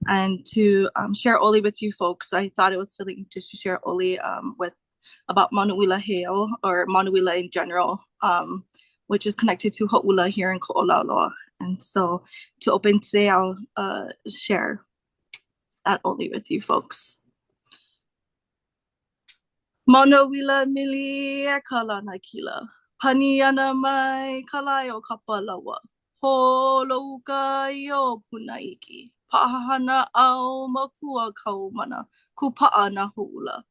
and to share Oli with you folks. I thought it was fitting to share Oli with about Manuela Heo or Manuela in general, which is connected to Ho'ula here in Ko'olauloa. And so to open today, I'll share that Oli with you folks. Manuela mili e kalana kila. Pani ana mai kalai o kapalawa. Holouka I o punaiki. Pahana au makua kaumana. Kupa'a na hula.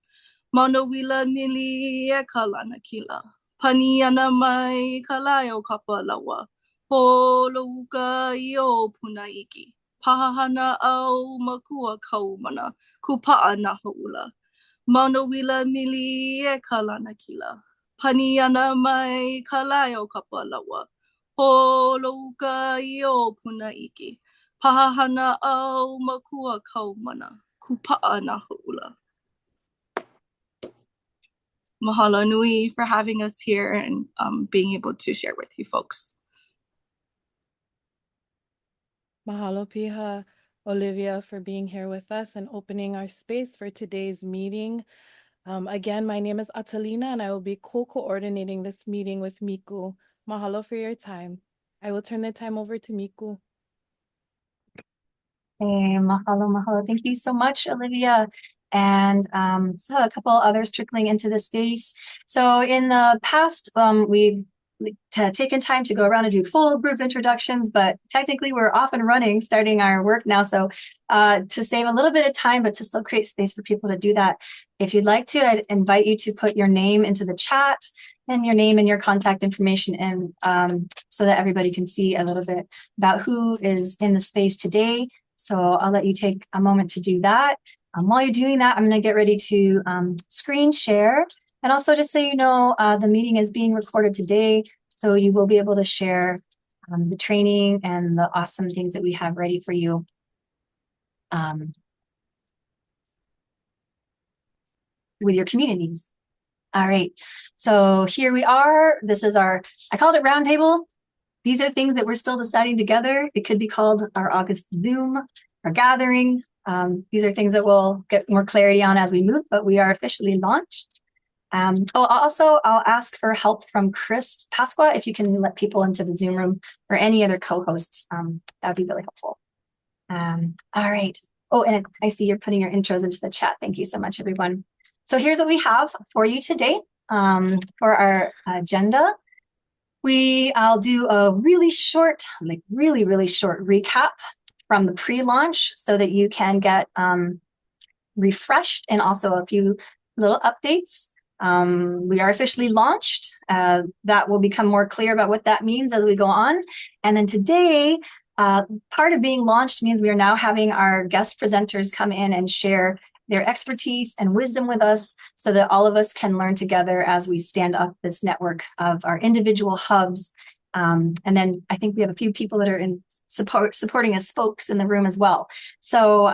Manuela mili e kalana kila. Pani ana mai kalai o kapalawa. Holouka I o punaiki. Pahana au makua kaumana. Kupa'a na hula. Manuela mili e kalana kila. Pani ana mai kalai o kapalawa. Holouka I o punaiki. Pahana au makua kaumana. Kupa'a na hula. Mahalo nui for having us here and being able to share with you folks. Mahalo piha, Olivia, for being here with us and opening our space for today's meeting. Again, my name is Atalina and I will be co-coordinating this meeting with Miku. Mahalo for your time. I will turn the time over to Miku. Hey, mahalo. Thank you so much, Olivia. And so a couple others trickling into the space. So in the past, we've taken time to go around and do full group introductions, but technically we're off and running, starting our work now. So to save a little bit of time, but to still create space for people to do that, if you'd like to, I'd invite you to put your name into the chat and your name and your contact information in so that everybody can see a little bit about who is in the space today. So I'll let you take a moment to do that. While you're doing that, I'm going to get ready to screen share. And also just so you know, the meeting is being recorded today, so you will be able to share the training and the awesome things that we have ready for you. With your communities. All right, so here we are. This is our, I called it Roundtable. These are things that we're still deciding together. It could be called our August Zoom, our gathering. These are things that we'll get more clarity on as we move, but we are officially launched. I'll ask for help from Chris Pasqua, if you can let people into the Zoom room or any other co-hosts. That would be really helpful. All right. Oh, and I see you're putting your intros into the chat. Thank you so much, everyone. So here's what we have for you today for our agenda. I'll do a really short, really short recap from the pre-launch so that you can get refreshed, and also a few little updates. We are officially launched. That will become more clear about what that means as we go on. And then today, part of being launched means we are now having our guest presenters come in and share their expertise and wisdom with us so that all of us can learn together as we stand up this network of our individual hubs. And then I think we have a few people that are in supporting as spokes in the room as well. So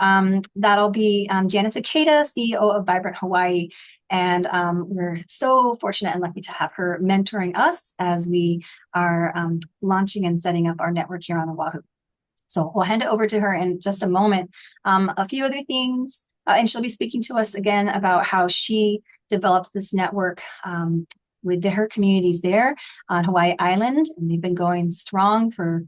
that'll be Janice Ikeda, CEO of Vibrant Hawaii. And we're so fortunate and lucky to have her mentoring us as we are launching and setting up our network here on Oahu. So we'll hand it over to her in just a moment. A few other things, and she'll be speaking to us again about how she develops this network with her communities there on Hawaii Island. And they've been going strong for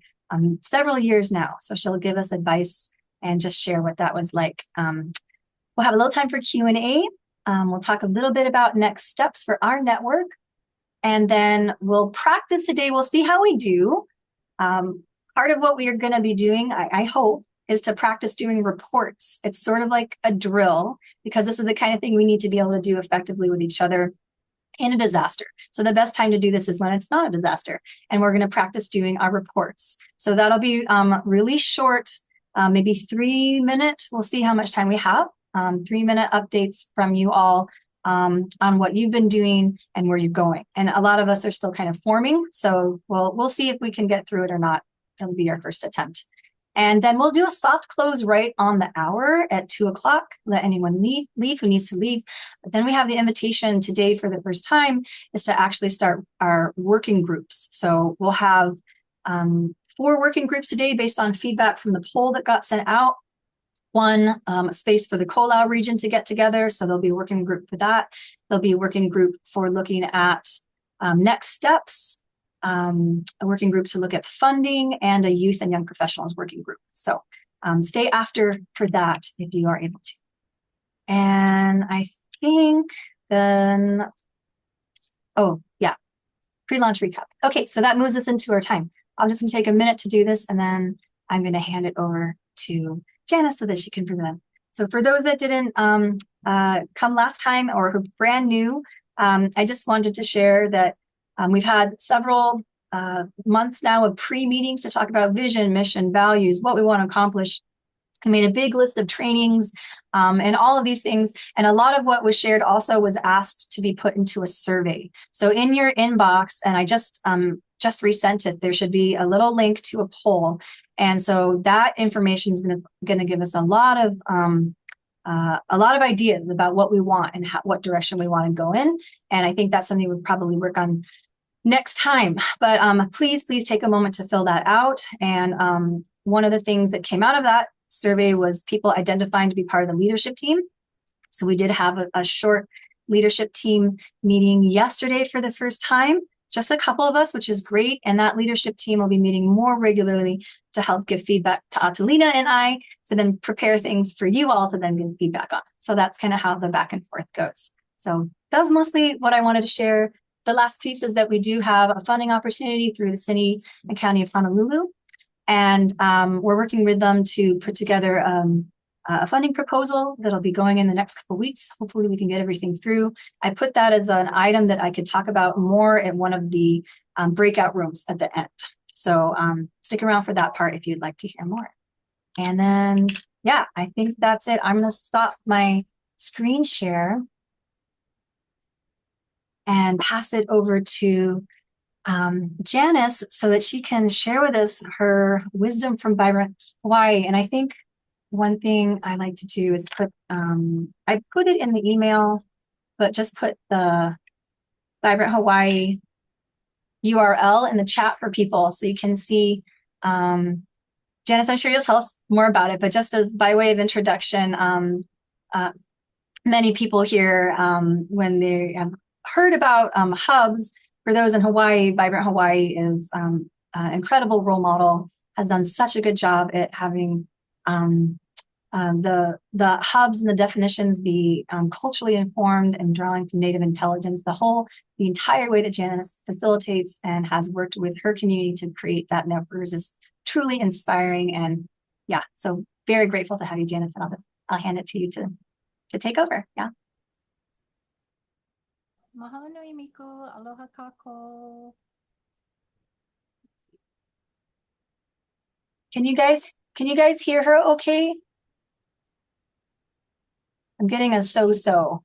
several years now. So she'll give us advice and just share what that was like. We'll have a little time for Q&A. We'll talk a little bit about next steps for our network. And then we'll practice today. We'll see how we do. Part of what we are going to be doing, I hope, is to practice doing reports. It's sort of like a drill, because this is the kind of thing we need to be able to do effectively with each other in a disaster. So the best time to do this is when it's not a disaster. And we're going to practice doing our reports. So that'll be really short, maybe 3 minutes. We'll see how much time we have. 3-minute updates from you all on what you've been doing and where you're going. And a lot of us are still kind of forming. So we'll see if we can get through it or not. It'll be our first attempt. And then we'll do a soft close right on the hour at 2 o'clock. Let anyone leave who needs to leave. But then we have the invitation today for the first time is to actually start our working groups. So we'll have 4 working groups today based on feedback from the poll that got sent out. one, a space for the Kolau region to get together. So there'll be a working group for that. There'll be a working group for looking at next steps, a working group to look at funding, and a youth and young professionals working group. So stay after for that if you are able to. And I think then, oh yeah, pre-launch recap. Okay, so that moves us into our time. I'm just gonna take a minute to do this, and then I'm gonna hand it over to Janice so that she can present. So for those that didn't come last time or who are brand new, I just wanted to share that we've had several months now of pre-meetings to talk about vision, mission, values, what we want to accomplish. I made a big list of trainings and all of these things. And a lot of what was shared also was asked to be put into a survey. So in your inbox, and I just resent it, there should be a little link to a poll. And so that information is going to give us a lot of ideas about what we want and what direction we want to go in. And I think that's something we'll probably work on next time. But please take a moment to fill that out. And one of the things that came out of that survey was people identifying to be part of the leadership team. So we did have a short leadership team meeting yesterday for the first time, just a couple of us, which is great. And that leadership team will be meeting more regularly to help give feedback to Atalina and I to then prepare things for you all to then give feedback on. So that's kind of how the back and forth goes. So that was mostly what I wanted to share. The last piece is that we do have a funding opportunity through the City and County of Honolulu. And we're working with them to put together a funding proposal that'll be going in the next couple of weeks. Hopefully we can get everything through. I put that as an item that I could talk about more at one of the breakout rooms at the end. So stick around for that part if you'd like to hear more. And then, yeah, I think that's it. I'm going to stop my screen share and pass it over to Janice so that she can share with us her wisdom from Vibrant Hawaii. And I think one thing I like to do is put, I put it in the email, but just put the Vibrant Hawaii URL in the chat for people so you can see. Janice, I'm sure you'll tell us more about it, but just as by way of introduction, many people here, when they have heard about hubs, for those in Hawaii, Vibrant Hawaii is an incredible role model, has done such a good job at having the hubs and the definitions be culturally informed and drawing from Native intelligence. The entire way that Janice facilitates and has worked with her community to create that network is truly inspiring. And yeah, so very grateful to have you, Janice, and I'll hand it to you to take over. Yeah. Mahalo nui Miko, aloha kako. Can you guys hear her okay? I'm getting a so-so.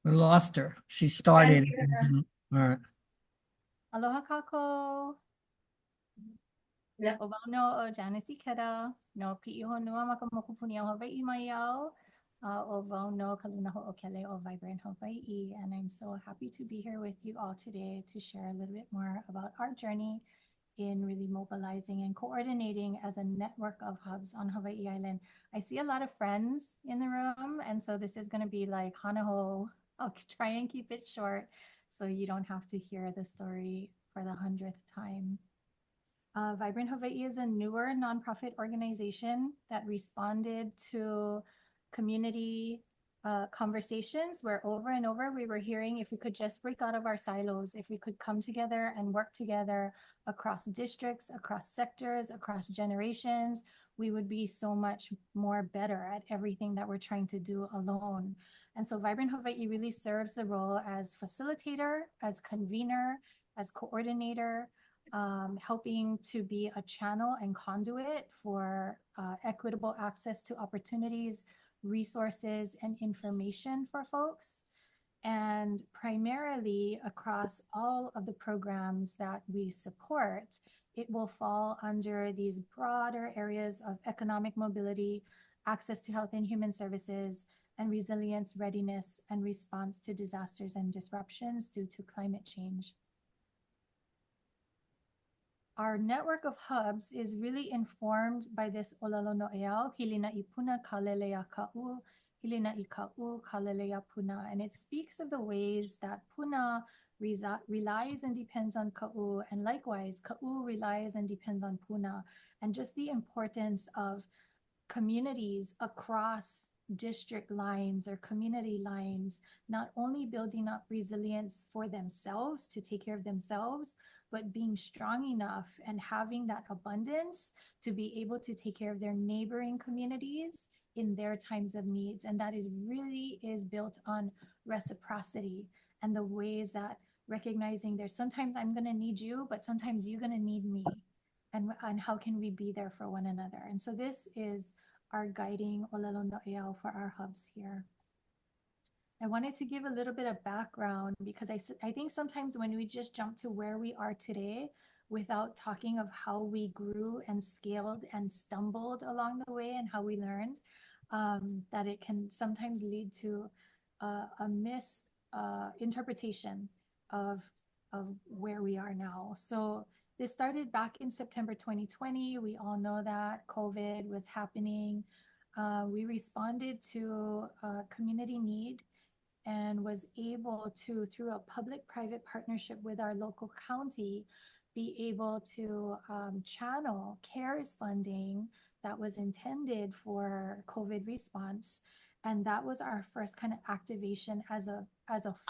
We lost her. She started. All right. Aloha kako. O wano o Janice Ikeda, no pi'iho nua makamokupuni o Hawaii mai au. O wano kaluna ho'okele o Vibrant Hawaii. And I'm so happy to be here with you all today to share a little bit more about our journey in really mobilizing and coordinating as a network of hubs on Hawaii Island. I see a lot of friends in the room, and so this is going to be like Hanaho. I'll try and keep it short so you don't have to hear the story for the 100th time. Vibrant Hawaii is a newer nonprofit organization that responded to community conversations where over and over we were hearing if we could just break out of our silos, if we could come together and work together across districts, across sectors, across generations, we would be so much more better at everything that we're trying to do alone. And so Vibrant Hawaii really serves the role as facilitator, as convener, as coordinator, helping to be a channel and conduit for equitable access to opportunities, resources, and information for folks. And primarily across all of the programs that we support, it will fall under these broader areas of economic mobility, access to health and human services, and resilience, readiness, and response to disasters and disruptions due to climate change. our network of hubs is really informed by this olelo no'eau, hilina ipuna kalelea ka'u, hilina i ka'u kalelea puna. And it speaks of the ways that puna relies and depends on ka'u, and likewise ka'u relies and depends on puna, and just the importance of communities across district lines or community lines, not only building up resilience for themselves to take care of themselves, but being strong enough and having that abundance to be able to take care of their neighboring communities in their times of needs. And that is really is built on reciprocity and the ways that recognizing there's sometimes I'm going to need you, but sometimes you're going to need me. And how can we be there for one another? And so this is our guiding olelo no'eau for our hubs here. I wanted to give a little bit of background because I think sometimes when we just jump to where we are today without talking of how we grew and scaled and stumbled along the way and how we learned, that it can sometimes lead to a misinterpretation of where we are now. So this started back in September 2020. We all know that COVID was happening. We responded to a community need and was able to, through a public-private partnership with our local county, be able to channel CARES funding that was intended for COVID response. And that was our first kind of activation as a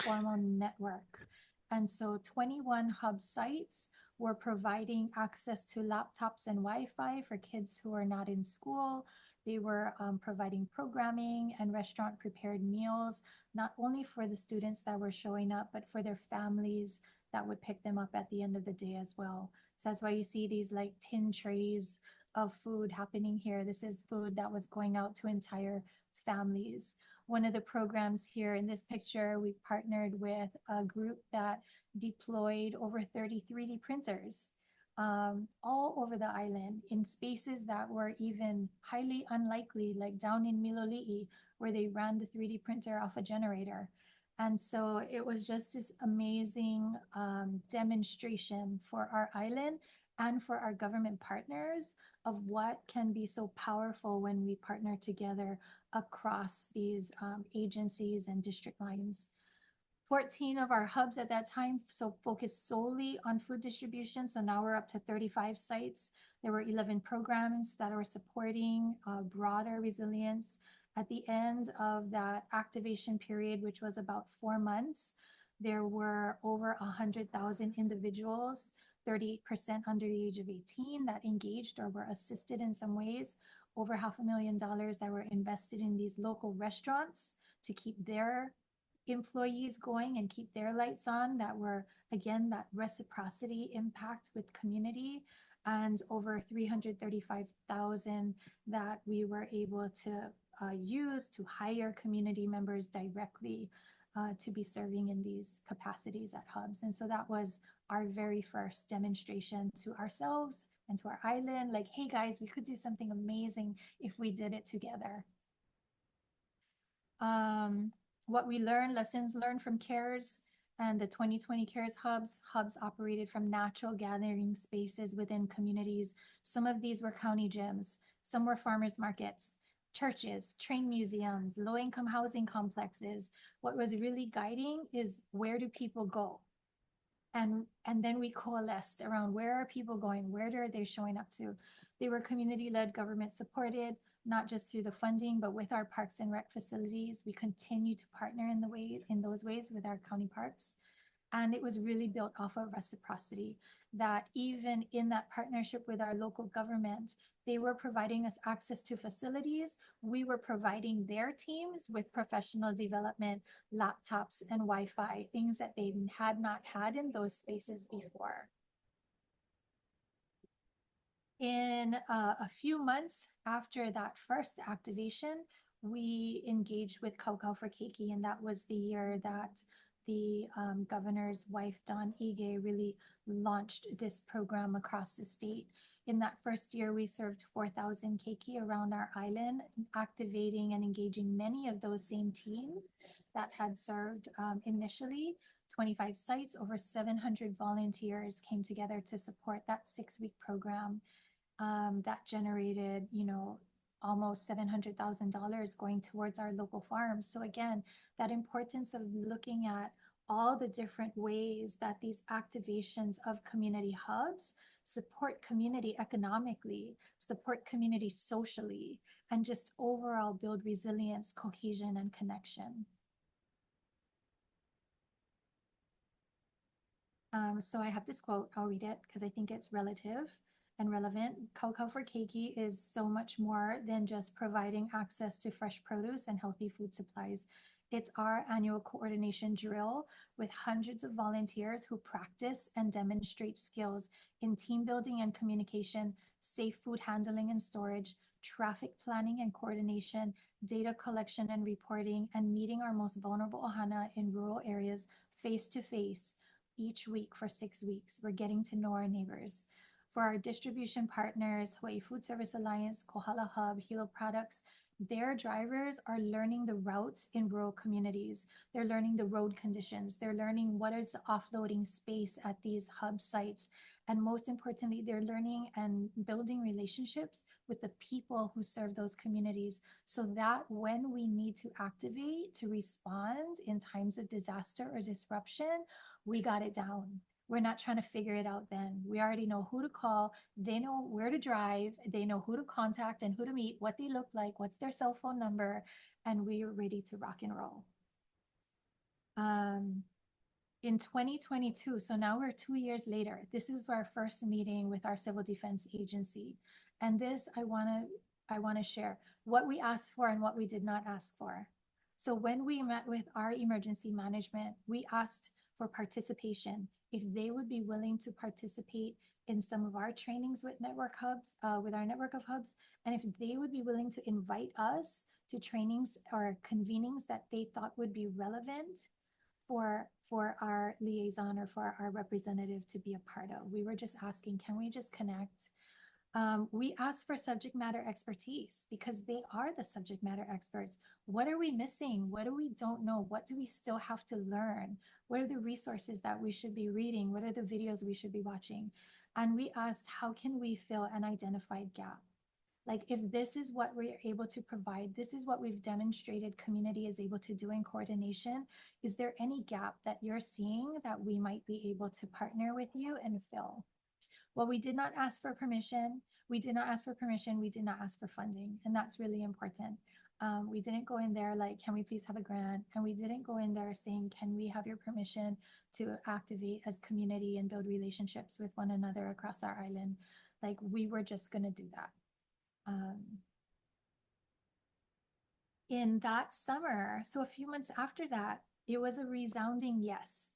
formal network. And so 21 hub sites were providing access to laptops and Wi-Fi for kids who are not in school. They were providing programming and restaurant prepared meals, not only for the students that were showing up, but for their families that would pick them up at the end of the day as well. So that's why you see these like tin trays of food happening here. This is food that was going out to entire families. One of the programs here in this picture, we partnered with a group that deployed over 30 3D printers all over the island in spaces that were even highly unlikely, like down in Miloli'i, where they ran the 3D printer off a generator. And so it was just this amazing demonstration for our island and for our government partners of what can be so powerful when we partner together across these agencies and district lines. 14 of our hubs at that time so focused solely on food distribution. So now we're up to 35 sites. There were 11 programs that are supporting broader resilience. At the end of that activation period, which was about 4 months, there were over 100,000 individuals, 38% under the age of 18 that engaged or were assisted in some ways, over $500,000 that were invested in these local restaurants to keep their employees going and keep their lights on, that were, again, that reciprocity impact with community, and over 335,000 that we were able to use to hire community members directly to be serving in these capacities at hubs. And so that was our very first demonstration to ourselves and to our island, like, hey guys, we could do something amazing if we did it together. What we learned, lessons learned from CARES and the 2020 CARES hubs operated from natural gathering spaces within communities. Some of these were county gyms, some were farmers markets, churches, train museums, low-income housing complexes. What was really guiding is, where do people go? And then we coalesced around, where are people going? Where are they showing up to? They were community-led, government supported, not just through the funding, but with our parks and rec facilities. We continue to partner in those ways with our county parks. And it was really built off of reciprocity, that even in that partnership with our local government, they were providing us access to facilities. We were providing their teams with professional development, laptops, and Wi-Fi, things that they had not had in those spaces before. In a few months after that first activation, we engaged with Kaukau for Keiki, and that was the year that the governor's wife, Dawn Ige, really launched this program across the state. In that first year, we served 4,000 keiki around our island, activating and engaging many of those same teams that had served initially. 25 sites, over 700 volunteers came together to support that 6-week program that generated, almost $700,000 going towards our local farms. So again, that importance of looking at all the different ways that these activations of community hubs support community economically, support community socially, and just overall build resilience, cohesion, and connection. So I have this quote, I'll read it because I think it's relative and relevant. Kaukau for Keiki is so much more than just providing access to fresh produce and healthy food supplies. It's our annual coordination drill with hundreds of volunteers who practice and demonstrate skills in team building and communication, safe food handling and storage, traffic planning and coordination, data collection and reporting, and meeting our most vulnerable ohana in rural areas face to face each week for 6 weeks. We're getting to know our neighbors. For our distribution partners, Hawaii Food Service Alliance, Kohala Hub, Hilo Products, their drivers are learning the routes in rural communities. They're learning the road conditions. They're learning what is the offloading space at these hub sites. And most importantly, they're learning and building relationships with the people who serve those communities so that when we need to activate to respond in times of disaster or disruption, we got it down. We're not trying to figure it out then. We already know who to call. They know where to drive. They know who to contact and who to meet, what they look like, what's their cell phone number, and we are ready to rock and roll. In 2022, so now we're 2 years later, this is our first meeting with our Civil Defense Agency. And this, I wanna share what we asked for and what we did not ask for. So when we met with our emergency management, we asked for participation, if they would be willing to participate in some of our trainings with network hubs, with our network of hubs, and if they would be willing to invite us to trainings or convenings that they thought would be relevant for our liaison or for our representative to be a part of. We were just asking, can we just connect? We asked for subject matter expertise because they are the subject matter experts. What are we missing? What do we don't know? What do we still have to learn? What are the resources that we should be reading? What are the videos we should be watching? And we asked, how can we fill an identified gap? Like, if this is what we're able to provide, this is what we've demonstrated community is able to do in coordination, is there any gap that you're seeing that we might be able to partner with you and fill? Well, we did not ask for permission. We did not ask for permission. We did not ask for funding. And that's really important. We didn't go in there like, can we please have a grant? And we didn't go in there saying, can we have your permission to activate as community and build relationships with one another across our island? Like, we were just going to do that. In that summer, so a few months after that, it was a resounding yes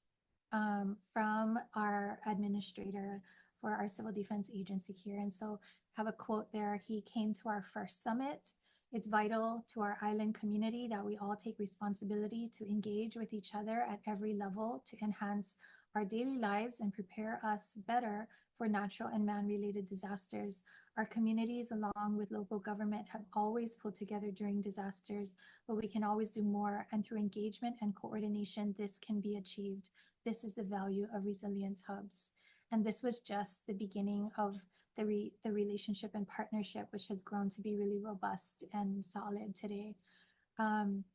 from our administrator for our Civil Defense Agency here. And so have a quote there. He came to our first summit. It's vital to our island community that we all take responsibility to engage with each other at every level to enhance our daily lives and prepare us better for natural and man-related disasters. Our communities, along with local government, have always pulled together during disasters, but we can always do more. And through engagement and coordination, this can be achieved. This is the value of resilience hubs. And this was just the beginning of the relationship and partnership, which has grown to be really robust and solid today.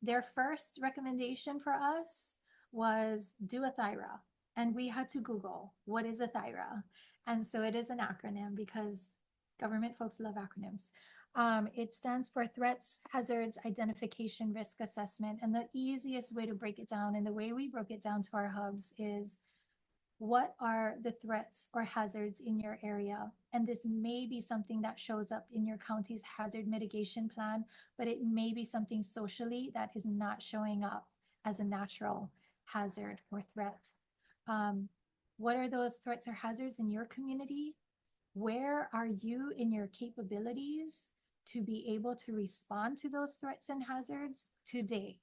Their first recommendation for us was do a THIRA. And we had to Google, what is a THIRA? And so it is an acronym because government folks love acronyms. It stands for Threats, Hazards, Identification, Risk Assessment. And the easiest way to break it down, and the way we broke it down to our hubs, is what are the threats or hazards in your area? And this may be something that shows up in your county's hazard mitigation plan, but it may be something socially that is not showing up as a natural hazard or threat. What are those threats or hazards in your community? Where are you in your capabilities to be able to respond to those threats and hazards today?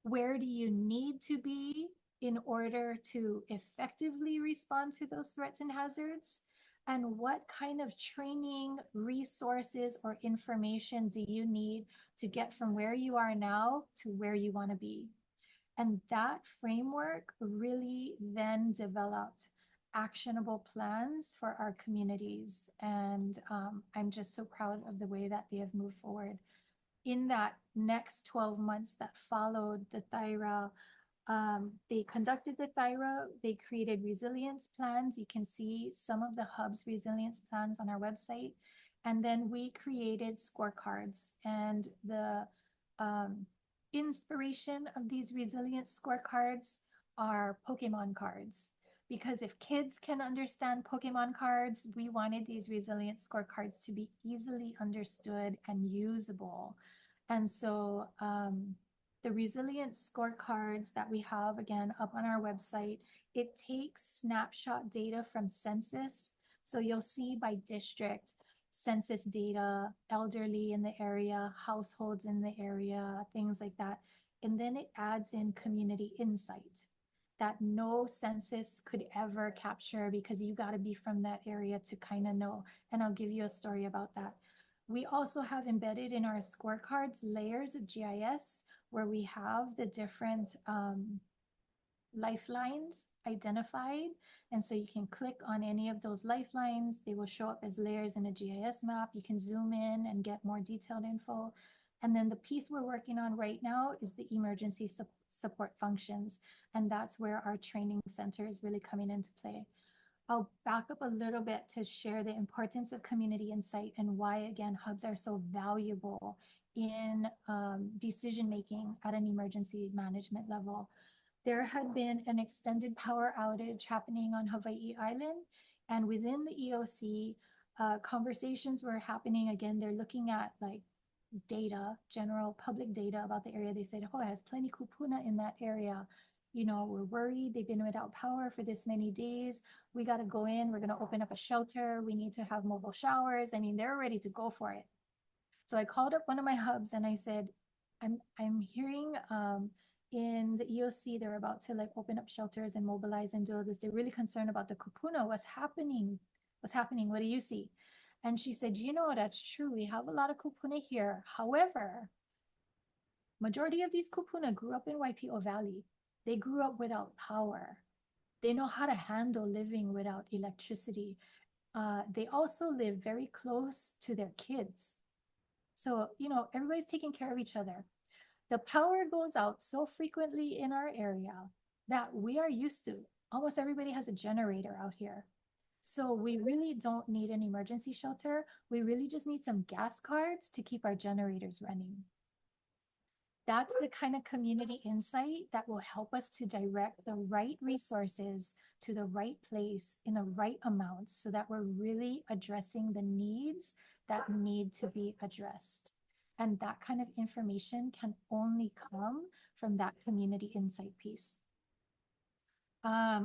Where do you need to be in order to effectively respond to those threats and hazards? And what kind of training, resources, or information do you need to get from where you are now to where you want to be? And that framework really then developed actionable plans for our communities. And I'm just so proud of the way that they have moved forward. In that next 12 months that followed the Thaira, they conducted the Thaira, they created resilience plans. You can see some of the hub's resilience plans on our website. And then we created scorecards, and the inspiration of these resilience scorecards are Pokemon cards. Because if kids can understand Pokemon cards, we wanted these resilience scorecards to be easily understood and usable. And so the resilience scorecards that we have, again, up on our website, it takes snapshot data from census. So you'll see by district, census data, elderly in the area, households in the area, things like that. And then it adds in community insight that no census could ever capture, because you got to be from that area to kind of know. And I'll give you a story about that. We also have embedded in our scorecards layers of GIS where we have the different lifelines identified. And so you can click on any of those lifelines. They will show up as layers in a GIS map. You can zoom in and get more detailed info. And then the piece we're working on right now is the emergency support functions. And that's where our training center is really coming into play. I'll back up a little bit to share the importance of community insight and why, again, hubs are so valuable in decision-making at an emergency management level. There had been an extended power outage happening on Hawaii Island, and within the EOC, conversations were happening. Again, they're looking at like data, general public data about the area. They said, oh, it has plenty kupuna in that area. You know, we're worried. They've been without power for this many days. We got to go in. We're going to open up a shelter. We need to have mobile showers. I mean, they're ready to go for it. So I called up one of my hubs and I said, I'm hearing in the EOC, they're about to like open up shelters and mobilize and do this. They're really concerned about the kupuna. What's happening? What's happening? What do you see? And she said, you know, that's true. We have a lot of kupuna here. However, majority of these kupuna grew up in Waipio Valley. They grew up without power. They know how to handle living without electricity. They also live very close to their kids. So, you know, everybody's taking care of each other. The power goes out so frequently in our area that we are used to. Almost everybody has a generator out here. So we really don't need an emergency shelter. We really just need some gas cards to keep our generators running. That's the kind of community insight that will help us to direct the right resources to the right place in the right amounts so that we're really addressing the needs that need to be addressed. And that kind of information can only come from that community insight piece.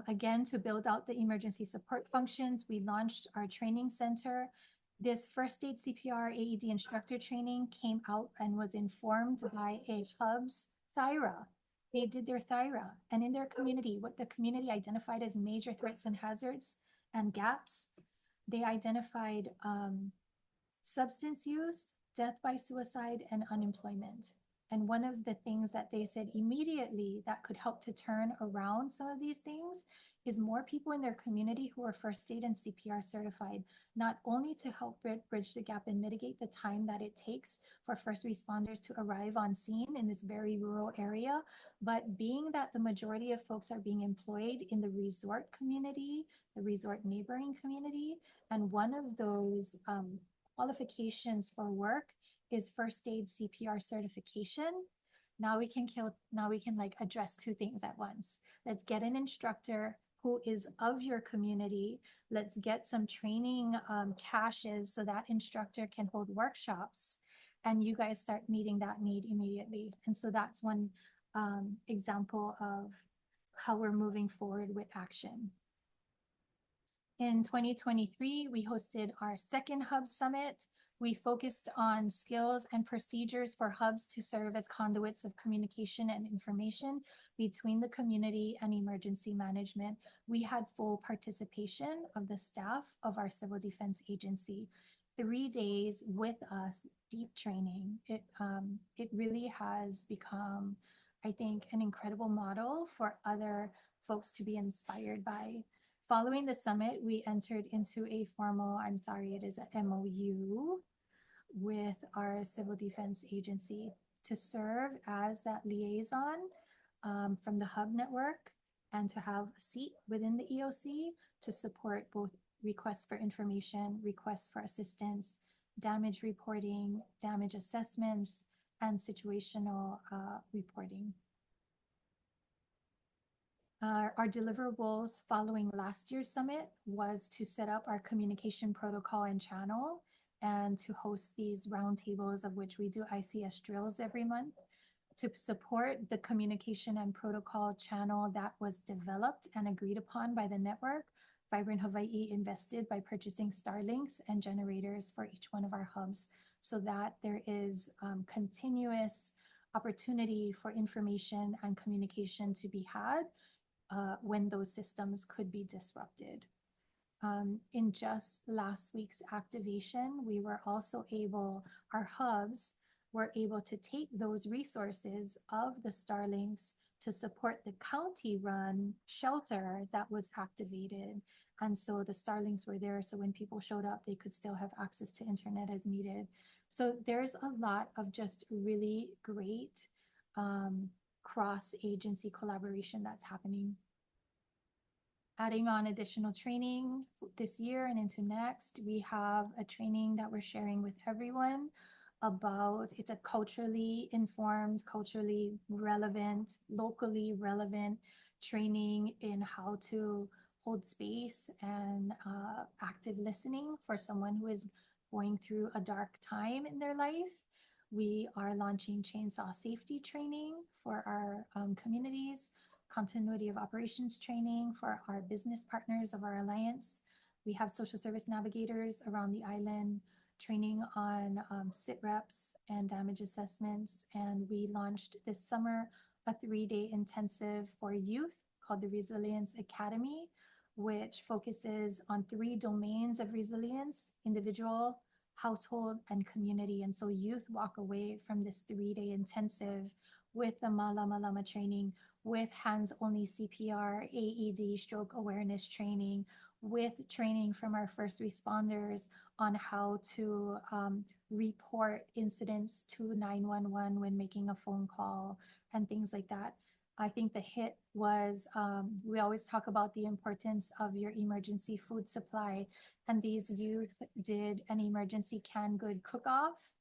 Again, to build out the emergency support functions, we launched our training center. This first aid CPR AED instructor training came out and was informed by a hub's Thaira. They did their Thaira, and in their community, what the community identified as major threats and hazards and gaps, they identified substance use, death by suicide, and unemployment. And one of the things that they said immediately that could help to turn around some of these things is more people in their community who are first aid and CPR certified, not only to help bridge the gap and mitigate the time that it takes for first responders to arrive on scene in this very rural area, but being that the majority of folks are being employed in the resort community, the resort neighboring community, and one of those qualifications for work is first aid CPR certification. Now we can like address two things at once. Let's get an instructor who is of your community. Let's get some training caches so that instructor can hold workshops and you guys start meeting that need immediately. And so that's one example of how we're moving forward with action. In 2023, we hosted our second Hub Summit. We focused on skills and procedures for hubs to serve as conduits of communication and information between the community and emergency management. We had full participation of the staff of our Civil Defense Agency. 3 days with us, deep training. It really has become I think, an incredible model for other folks to be inspired by. Following the summit, we entered into a formal, I'm sorry, it is an MOU with our civil defense agency to serve as that liaison from the hub network and to have a seat within the EOC to support both requests for information, requests for assistance, damage reporting, damage assessments, and situational reporting. Our deliverables following last year's summit was to set up our communication protocol and channel and to host these roundtables, of which we do ICS drills every month, to support the communication and protocol channel that was developed and agreed upon by the network. Vibrant Hawaii invested by purchasing Starlinks and generators for each one of our hubs so that there is continuous opportunity for information and communication to be had when those systems could be disrupted. In just last week's activation, we were also able, our hubs were able to take those resources of the Starlinks to support the county-run shelter that was activated. And so the Starlinks were there, so when people showed up, they could still have access to internet as needed. So there's a lot of just really great cross-agency collaboration that's happening. Adding on additional training this year and into next, we have a training that we're sharing with everyone about, it's a culturally informed, culturally relevant, locally relevant training in how to hold space and active listening for someone who is going through a dark time in their life. We are launching chainsaw safety training for our communities, continuity of operations training for our business partners of our alliance. We have social service navigators around the island, training on sit reps and damage assessments. And we launched this summer a 3-day intensive for youth called the Resilience Academy, which focuses on 3 domains of resilience: individual, household, and community. And so youth walk away from this 3-day intensive with the Malama Lama training, with hands-only CPR, AED, stroke awareness training, with training from our first responders on how to report incidents to 911 when making a phone call and things like that. I think the hit was, we always talk about the importance of your emergency food supply, and these youth did an emergency canned good cook-off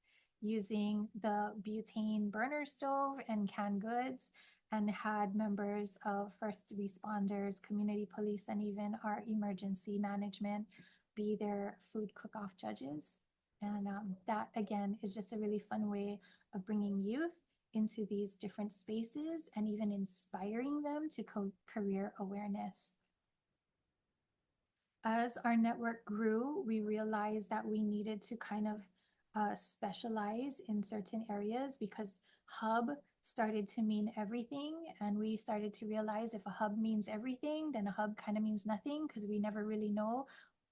using the butane burner stove and canned goods, and had members of first responders, community police, and even our emergency management be their food cook-off judges. And that, again, is just a really fun way of bringing youth into these different spaces and even inspiring them to career awareness. As our network grew, we realized that we needed to kind of specialize in certain areas because hub started to mean everything. And we started to realize if a hub means everything, then a hub kind of means nothing because we never really know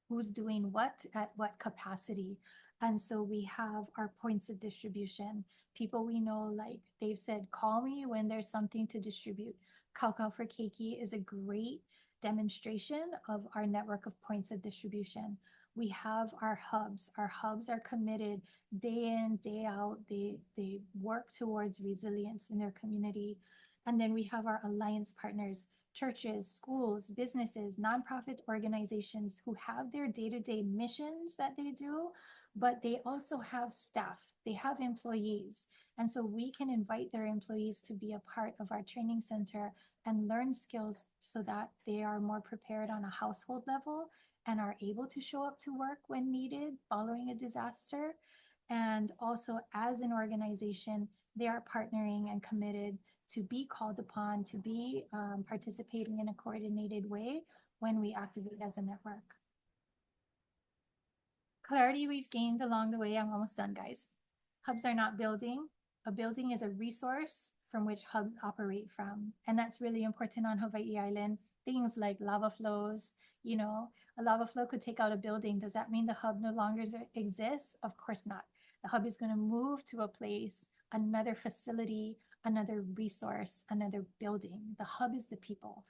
who's doing what at what capacity. And so we have our points of distribution. People we know, like they've said, call me when there's something to distribute. Kaukau for Keiki is a great demonstration of our network of points of distribution. We have our hubs. Our hubs are committed day in, day out. They work towards resilience in their community. And then we have our alliance partners, churches, schools, businesses, nonprofits, organizations who have their day-to-day missions that they do, but they also have staff. They have employees. And so we can invite their employees to be a part of our training center and learn skills so that they are more prepared on a household level and are able to show up to work when needed following a disaster. And also as an organization, they are partnering and committed to be called upon to be participating in a coordinated way when we activate as a network. Clarity we've gained along the way. I'm almost done, guys. Hubs are not building. A building is a resource from which hubs operate from. And that's really important on Hawaii Island. Things like lava flows, you know, a lava flow could take out a building. Does that mean the hub no longer exists? Of course not. The hub is going to move to a place, another facility, another resource, another building. The hub is the people.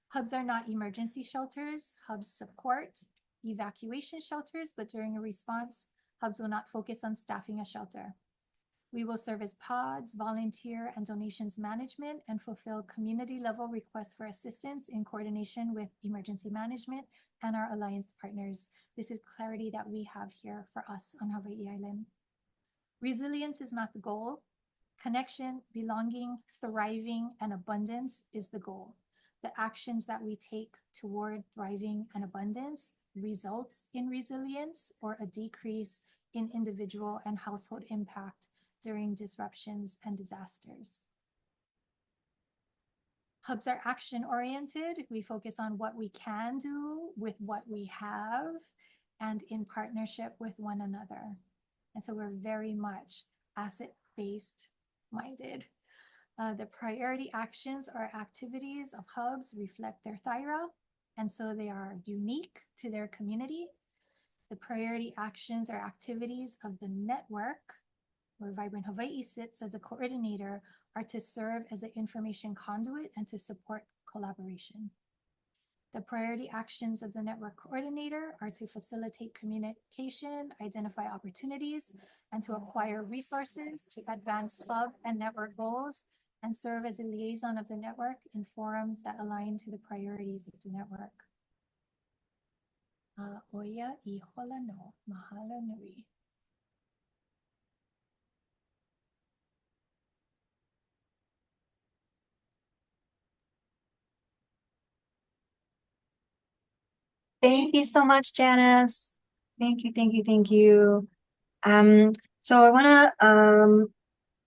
Hubs are not emergency shelters. Hubs support evacuation shelters, but during a response, hubs will not focus on staffing a shelter. We will serve as pods, volunteer and donations management, and fulfill community level requests for assistance in coordination with emergency management and our alliance partners. This is clarity that we have here for us on Hawaii Island. Resilience is not the goal. Connection, belonging, thriving, and abundance is the goal. The actions that we take toward thriving and abundance results in resilience or a decrease in individual and household impact during disruptions and disasters. Hubs are action-oriented. We focus on what we can do with what we have and in partnership with one another. And so we're very much asset-based minded. The priority actions or activities of hubs reflect their thyra, and so they are unique to their community. The priority actions or activities of the network, where Vibrant Hawaii sits as a coordinator, are to serve as an information conduit and to support collaboration. The priority actions of the network coordinator are to facilitate communication, identify opportunities, and to acquire resources to advance hub and network goals, and serve as a liaison of the network in forums that align to the priorities of the network. Oia I hola no, mahalo nui. Thank you so much, Janice. Thank you, thank you, thank you. So I want to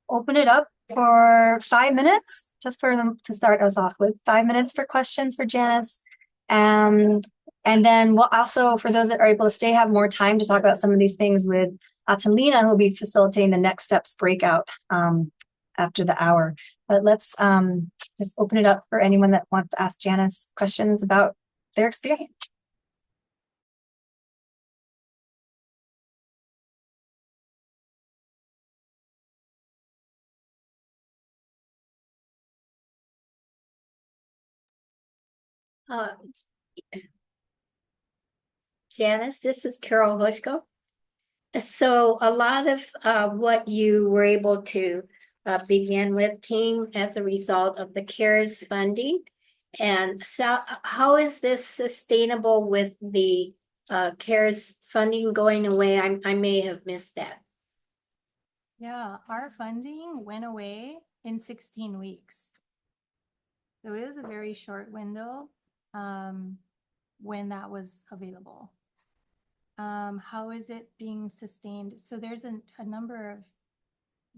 open it up for 5 minutes, just for them to start us off with 5 minutes for questions for Janice. And then we'll also, for those that are able to stay, have more time to talk about some of these things with Atalina, who will be facilitating the next steps breakout after the hour. But let's just open it up for anyone that wants to ask Janice questions about their experience. Janice, this is Carol Hushko. So a lot of what you were able to begin with came as a result of the CARES funding. And so how is this sustainable with the CARES funding going away? I may have missed that. Yeah, our funding went away in 16 weeks. So it was a very short window when that was available. How is it being sustained? So there's a number of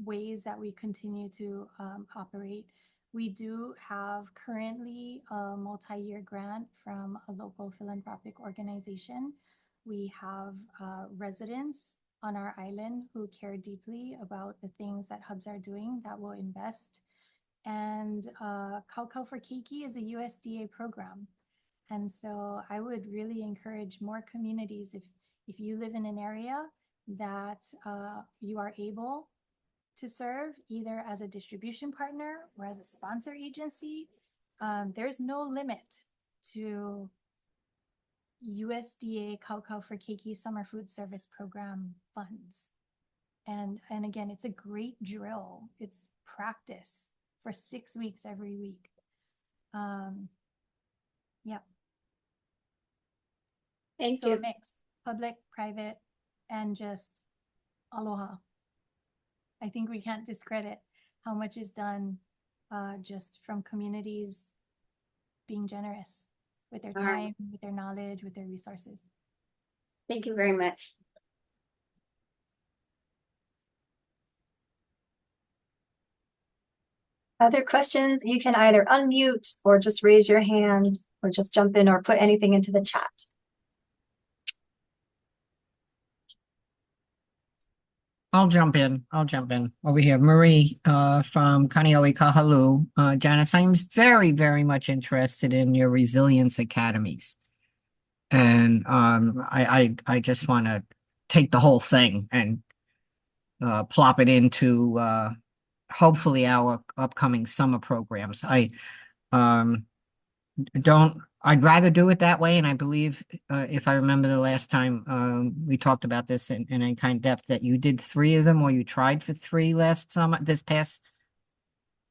ways that we continue to operate. We do have currently a multi-year grant from a local philanthropic organization. We have residents on our island who care deeply about the things that hubs are doing that will invest. And Kaukau for Keiki is a USDA program. And so I would really encourage more communities, if you live in an area that you are able to serve either as a distribution partner or as a sponsor agency, there's no limit to USDA Kaukau for Keiki Summer Food Service Program funds. And again, it's a great drill. It's practice for 6 weeks every week. Yeah. Thank So you. a mix, public, private, and just aloha. I think we can't discredit how much is done just from communities being generous with their time, with their knowledge, with their resources. Thank you very much. Other questions? You can either unmute or just raise your hand or just jump in or put anything into the chat. I'll jump in. Over here. Marie from Kaneohe Kahalu. Janice, I'm very, very much interested in your resilience academies. And I just want to take the whole thing and plop it into hopefully our upcoming summer programs. I'd rather do it that way. And I believe, if I remember the last time, we talked about this in any kind of depth, that you did 3 of them, or you tried for 3 last summer, this past,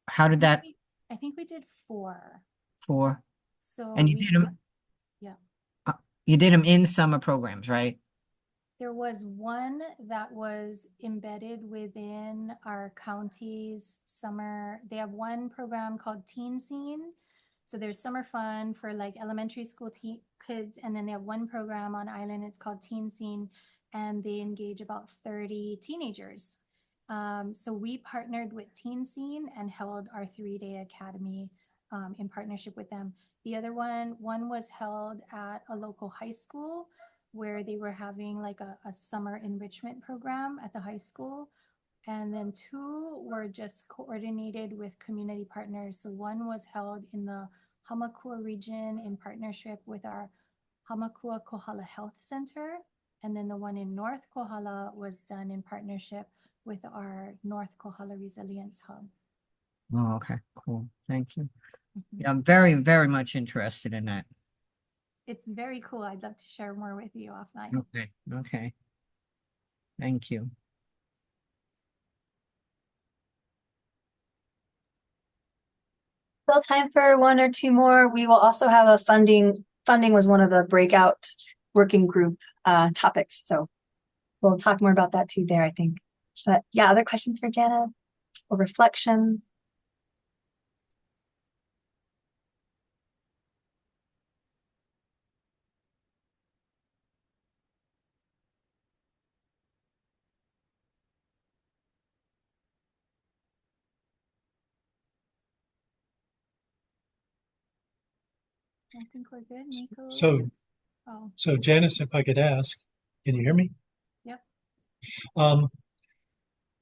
how did that I think we did 4. for? So And you we did them, yeah. you did them in summer programs, right? There was one that was embedded within our county's summer. They have one program called Teen Scene. So there's summer fun for like elementary school kids, and then they have one program on island. It's called Teen Scene, and they engage about 30 teenagers. So we partnered with Teen Scene and held our 3-day academy in partnership with them. The other one was held at a local high school where they were having like a summer enrichment program at the high school. And then 2 were just coordinated with community partners. So one was held in the Hamakua region in partnership with our Hamakua Kohala Health Center. And then the one in North Kohala was done in partnership with our North Kohala Resilience Hub. Oh, okay, cool. Thank you. Mhm. Yeah, I'm very, very much interested in that. It's very cool. I'd love to share more with you offline. Okay, okay. Thank you. Still time for 1 or 2 more. We will also have a funding was one of the breakout working group topics. So we'll talk more about that too there, I think. But yeah, other questions for Jana or reflection? I think we're good, Nico. So, Oh, so Janice, if I could ask, can you hear me? yep. Um,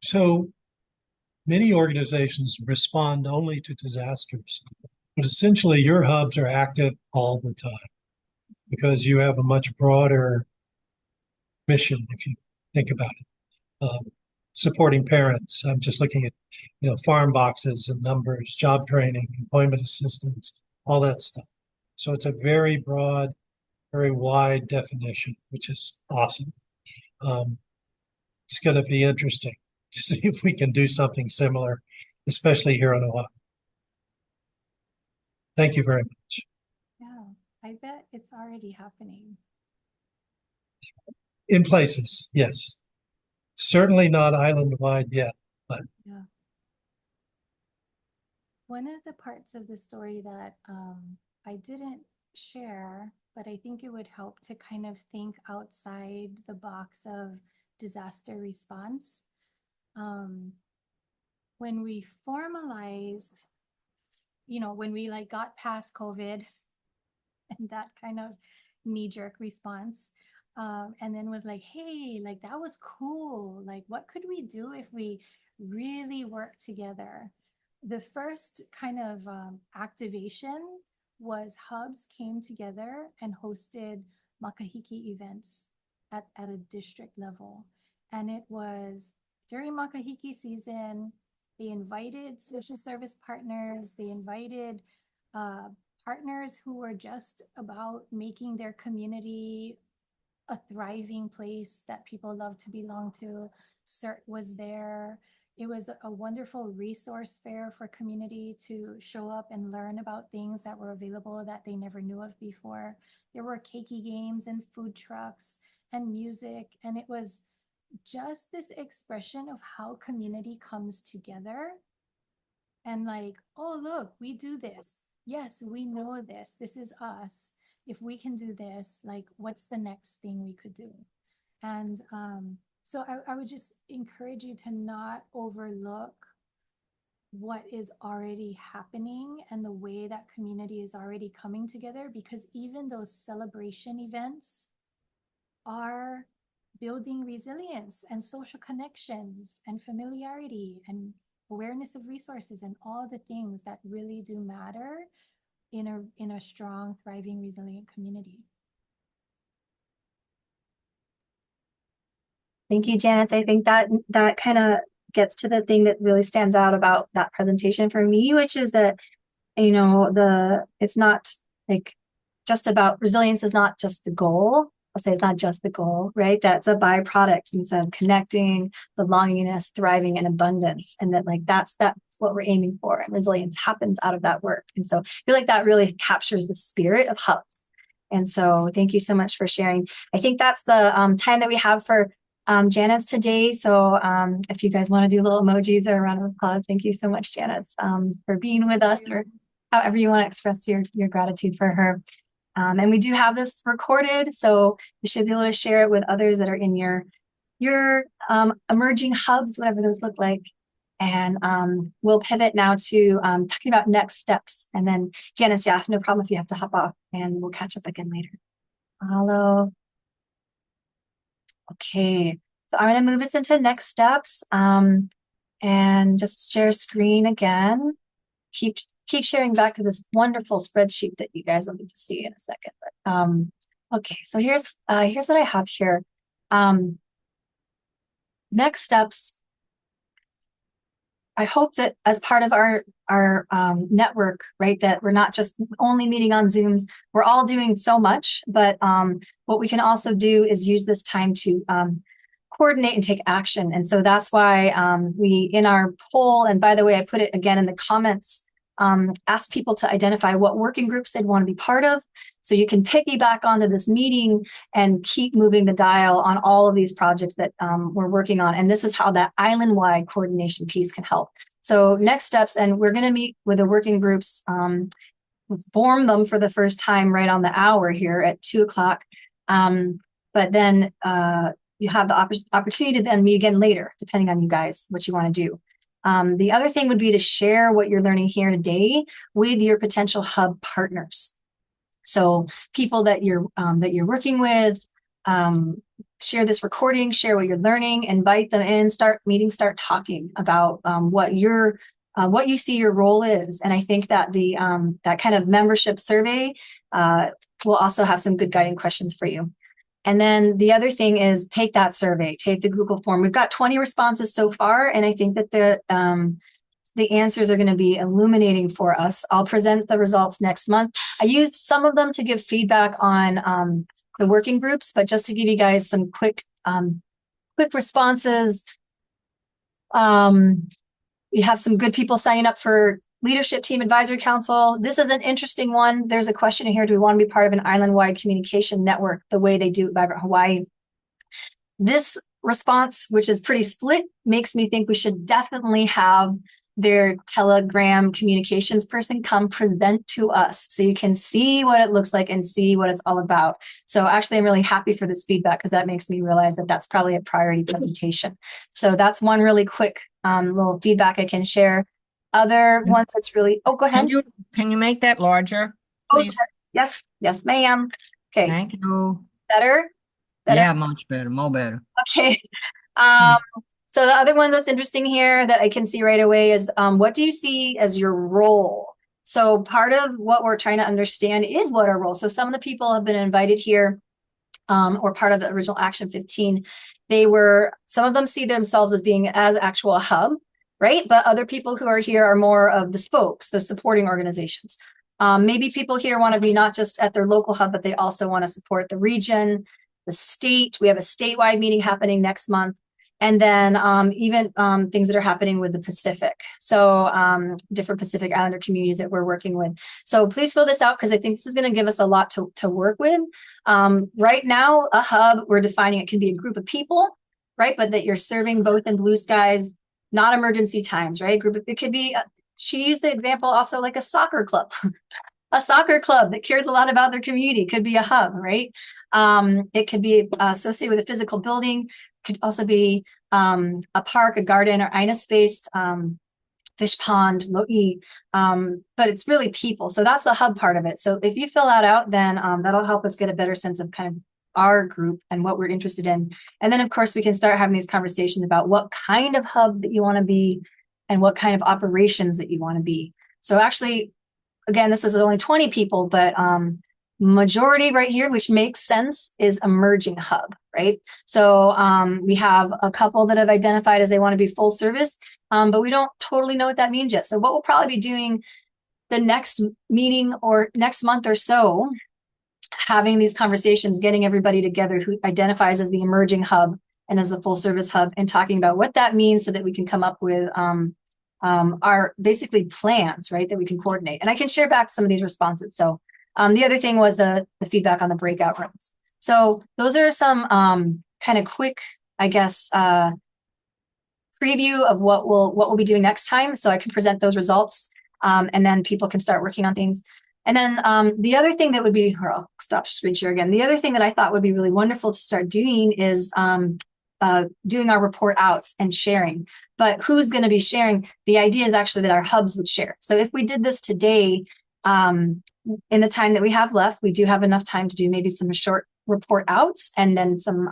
so many organizations respond only to disasters, but essentially your hubs are active all the time because you have a much broader mission, if you think about it. Supporting parents. I'm just looking at, farm boxes and numbers, job training, employment assistance, all that stuff. So it's a very broad, very wide definition, which is awesome. It's going to be interesting to see if we can do something similar, especially here on Oahu. Thank you very much. Yeah, I bet it's already happening. In places, yes. Certainly not island-wide yet, but Yeah. One of the parts of the story that I didn't share, but I think it would help to kind of think outside the box of disaster response. When we formalized, when we like got past COVID and that kind of knee-jerk response, and then was like, hey, like that was cool. Like, what could we do if we really work together? The first kind of activation was hubs came together and hosted makahiki events at a district level. And it was during makahiki season, they invited social service partners, they invited partners who were just about making their community a thriving place that people love to belong to. CERT was there. It was a wonderful resource fair for community to show up and learn about things that were available that they never knew of before. There were keiki games and food trucks and music, and it was just this expression of how community comes together and like, oh, look, we do this. Yes, we know this. This is us. If we can do this, like, what's the next thing we could do? And so I would just encourage you to not overlook what is already happening and the way that community is already coming together, because even those celebration events are building resilience and social connections and familiarity and awareness of resources and all the things that really do matter in a strong, thriving, resilient community. Thank you, Janice. I think that kind of gets to the thing that really stands out about that presentation for me, which is that, you know, it's not like just about resilience is not just the goal. I'll say it's not just the goal, right? That's a byproduct instead of connecting, belongingness, thriving, and abundance. And that like that's what we're aiming for. And resilience happens out of that work. And so I feel like that really captures the spirit of hubs. And so thank you so much for sharing. I think that's the time that we have for Janice today. So if you guys want to do little emojis or a round of applause, thank you so much, Janice, for being with us, or however you want to express your gratitude for her. And we do have this recorded, so you should be able to share it with others that are in your emerging hubs, whatever those look like. And we'll pivot now to talking about next steps. And then Janice, yeah, no problem if you have to hop off, and we'll catch up again later. Hello. Okay, so I'm going to move us into next steps and just share screen again. Keep sharing back to this wonderful spreadsheet that you guys will get to see in a second. But okay, so here's what I have here. Next steps. I hope that as part of our network, right, that we're not just only meeting on Zooms. We're all doing so much, but what we can also do is use this time to coordinate and take action. And so that's why we, in our poll, and by the way, I put it again in the comments, ask people to identify what working groups they'd want to be part of. So you can piggyback onto this meeting and keep moving the dial on all of these projects that we're working on. And this is how that island-wide coordination piece can help. So next steps, and we're going to meet with the working groups, form them for the first time right on the hour here at 2:00. But then you have the opportunity to then meet again later, depending on you guys, what you want to do. The other thing would be to share what you're learning here today with your potential hub partners. So people that you're working with, share this recording, share what you're learning, invite them in, start talking about what you see your role is. And I think that the that kind of membership survey will also have some good guiding questions for you. And then the other thing is take that survey, take the Google form. We've got 20 responses so far, and I think that the answers are going to be illuminating for us. I'll present the results next month. I used some of them to give feedback on the working groups, but just to give you guys some quick responses. We have some good people signing up for Leadership Team Advisory Council. This is an interesting one. There's a question in here. Do we want to be part of an island-wide communication network the way they do at Vibrant Hawaii? This response, which is pretty split, makes me think we should definitely have their Telegram communications person come present to us so you can see what it looks like and see what it's all about. So actually, I'm really happy for this feedback because that makes me realize that that's probably a priority presentation. So that's one really quick little feedback I can share. Other ones that's really, oh, go ahead. Can you make that larger, Oh, please? sorry. Yes, ma'am. Okay. Thank you. Better? Yeah, much better, more better. Okay. So the other one that's interesting here that I can see right away is what do you see as your role? So part of what we're trying to understand is what our role. So some of the people have been invited here or part of the original Action 15. Some of them see themselves as being as actual hub, right? But other people who are here are more of the spokes, the supporting organizations. Maybe people here want to be not just at their local hub, but they also want to support the region, the state. We have a statewide meeting happening next month. And then even things that are happening with the Pacific. So different Pacific Islander communities that we're working with. So please fill this out because I think this is going to give us a lot to work with. Right now, a hub, we're defining it can be a group of people, right? But that you're serving both in blue skies, not emergency times, right? It could be, she used the example also like a soccer club. A soccer club that cares a lot about their community could be a hub, right? It could be associated with a physical building, could also be a park, a garden, or Aina space, fish pond, lo'i, but it's really people. So that's the hub part of it. So if you fill that out, then that'll help us get a better sense of kind of our group and what we're interested in. And then, of course, we can start having these conversations about what kind of hub that you want to be and what kind of operations that you want to be. So actually, again, this was only 20 people, but majority right here, which makes sense, is emerging hub, right? So we have a couple that have identified as they want to be full service, but we don't totally know what that means yet. So what we'll probably be doing the next meeting or next month or so, having these conversations, getting everybody together who identifies as the emerging hub and as the full service hub, and talking about what that means so that we can come up with our basically plans, right, that we can coordinate. And I can share back some of these responses. So the other thing was the feedback on the breakout rooms. So those are some kind of quick, I guess, preview of what we'll be doing next time. So I can present those results, and then people can start working on things. And then the other thing that would be, or I'll stop screen share again. The other thing that I thought would be really wonderful to start doing is doing our report outs and sharing. But who's going to be sharing? The idea is actually that our hubs would share. So if we did this today, in the time that we have left, we do have enough time to do maybe some short report outs and then some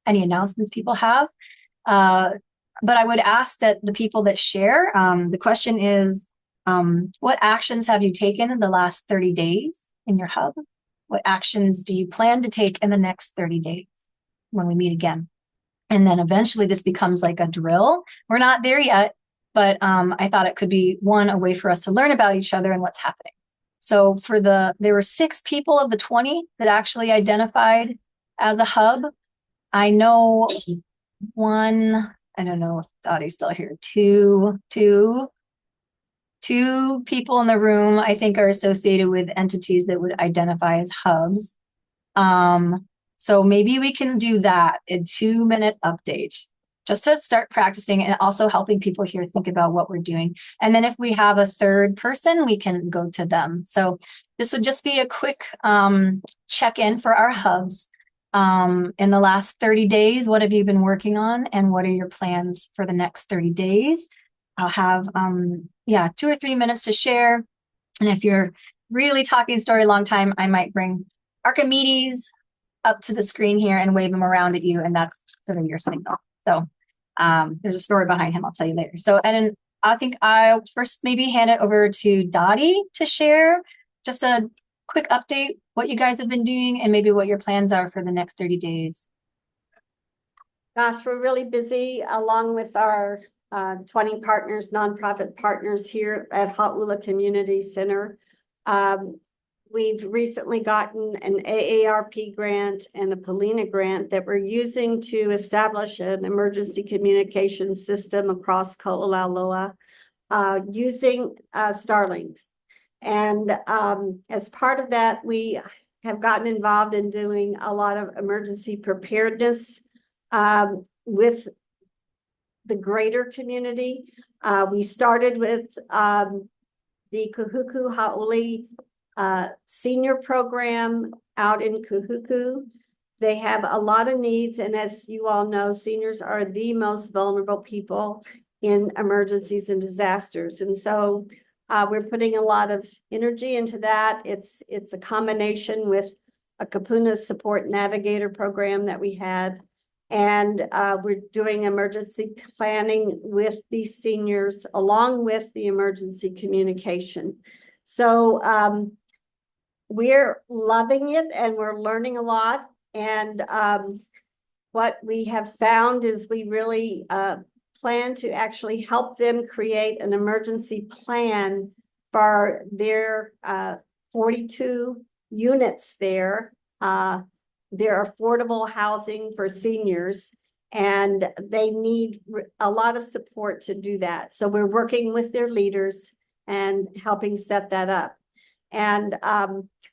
any announcements people have. But I would ask that the people that share, the question is, what actions have you taken in the last 30 days in your hub? What actions do you plan to take in the next 30 days when we meet again? And then eventually this becomes like a drill. We're not there yet, but I thought it could be a way for us to learn about each other and what's happening. So there were 6 people of the 20 that actually identified as a hub. I know one, I don't know if Dottie's still here, two people in the room, I think, are associated with entities that would identify as hubs. So maybe we can do that, a 2-minute update, just to start practicing and also helping people here think about what we're doing. And then if we have a third person, we can go to them. So this would just be a quick check-in for our hubs. In the last 30 days, what have you been working on, and what are your plans for the next 30 days? I'll have 2 or 3 minutes to share. And if you're really talking story a long time, I might bring Archimedes up to the screen here and wave him around at you, and that's sort of your signal. So there's a story behind him, I'll tell you later. So, and then I think I'll first maybe hand it over to Dottie to share just a quick update, what you guys have been doing, and maybe what your plans are for the next 30 days. Gosh, we're really busy along with our 20 partners, nonprofit partners here at Hau'ula Community Center. We've recently gotten an AARP grant and a Polina grant that we're using to establish an emergency communication system across Ko'olauloa using Starlinks. And as part of that, we have gotten involved in doing a lot of emergency preparedness with the greater community. We started with the Kahuku Hau'oli senior program out in Kahuku. They have a lot of needs, and as you all know, seniors are the most vulnerable people in emergencies and disasters. And so we're putting a lot of energy into that. It's a combination with a Kapuna Support Navigator program that we had. And we're doing emergency planning with these seniors along with the emergency communication. So we're loving it and we're learning a lot. And what we have found is we really plan to actually help them create an emergency plan for their 42 units there. They're affordable housing for seniors, and they need a lot of support to do that. So we're working with their leaders and helping set that up. And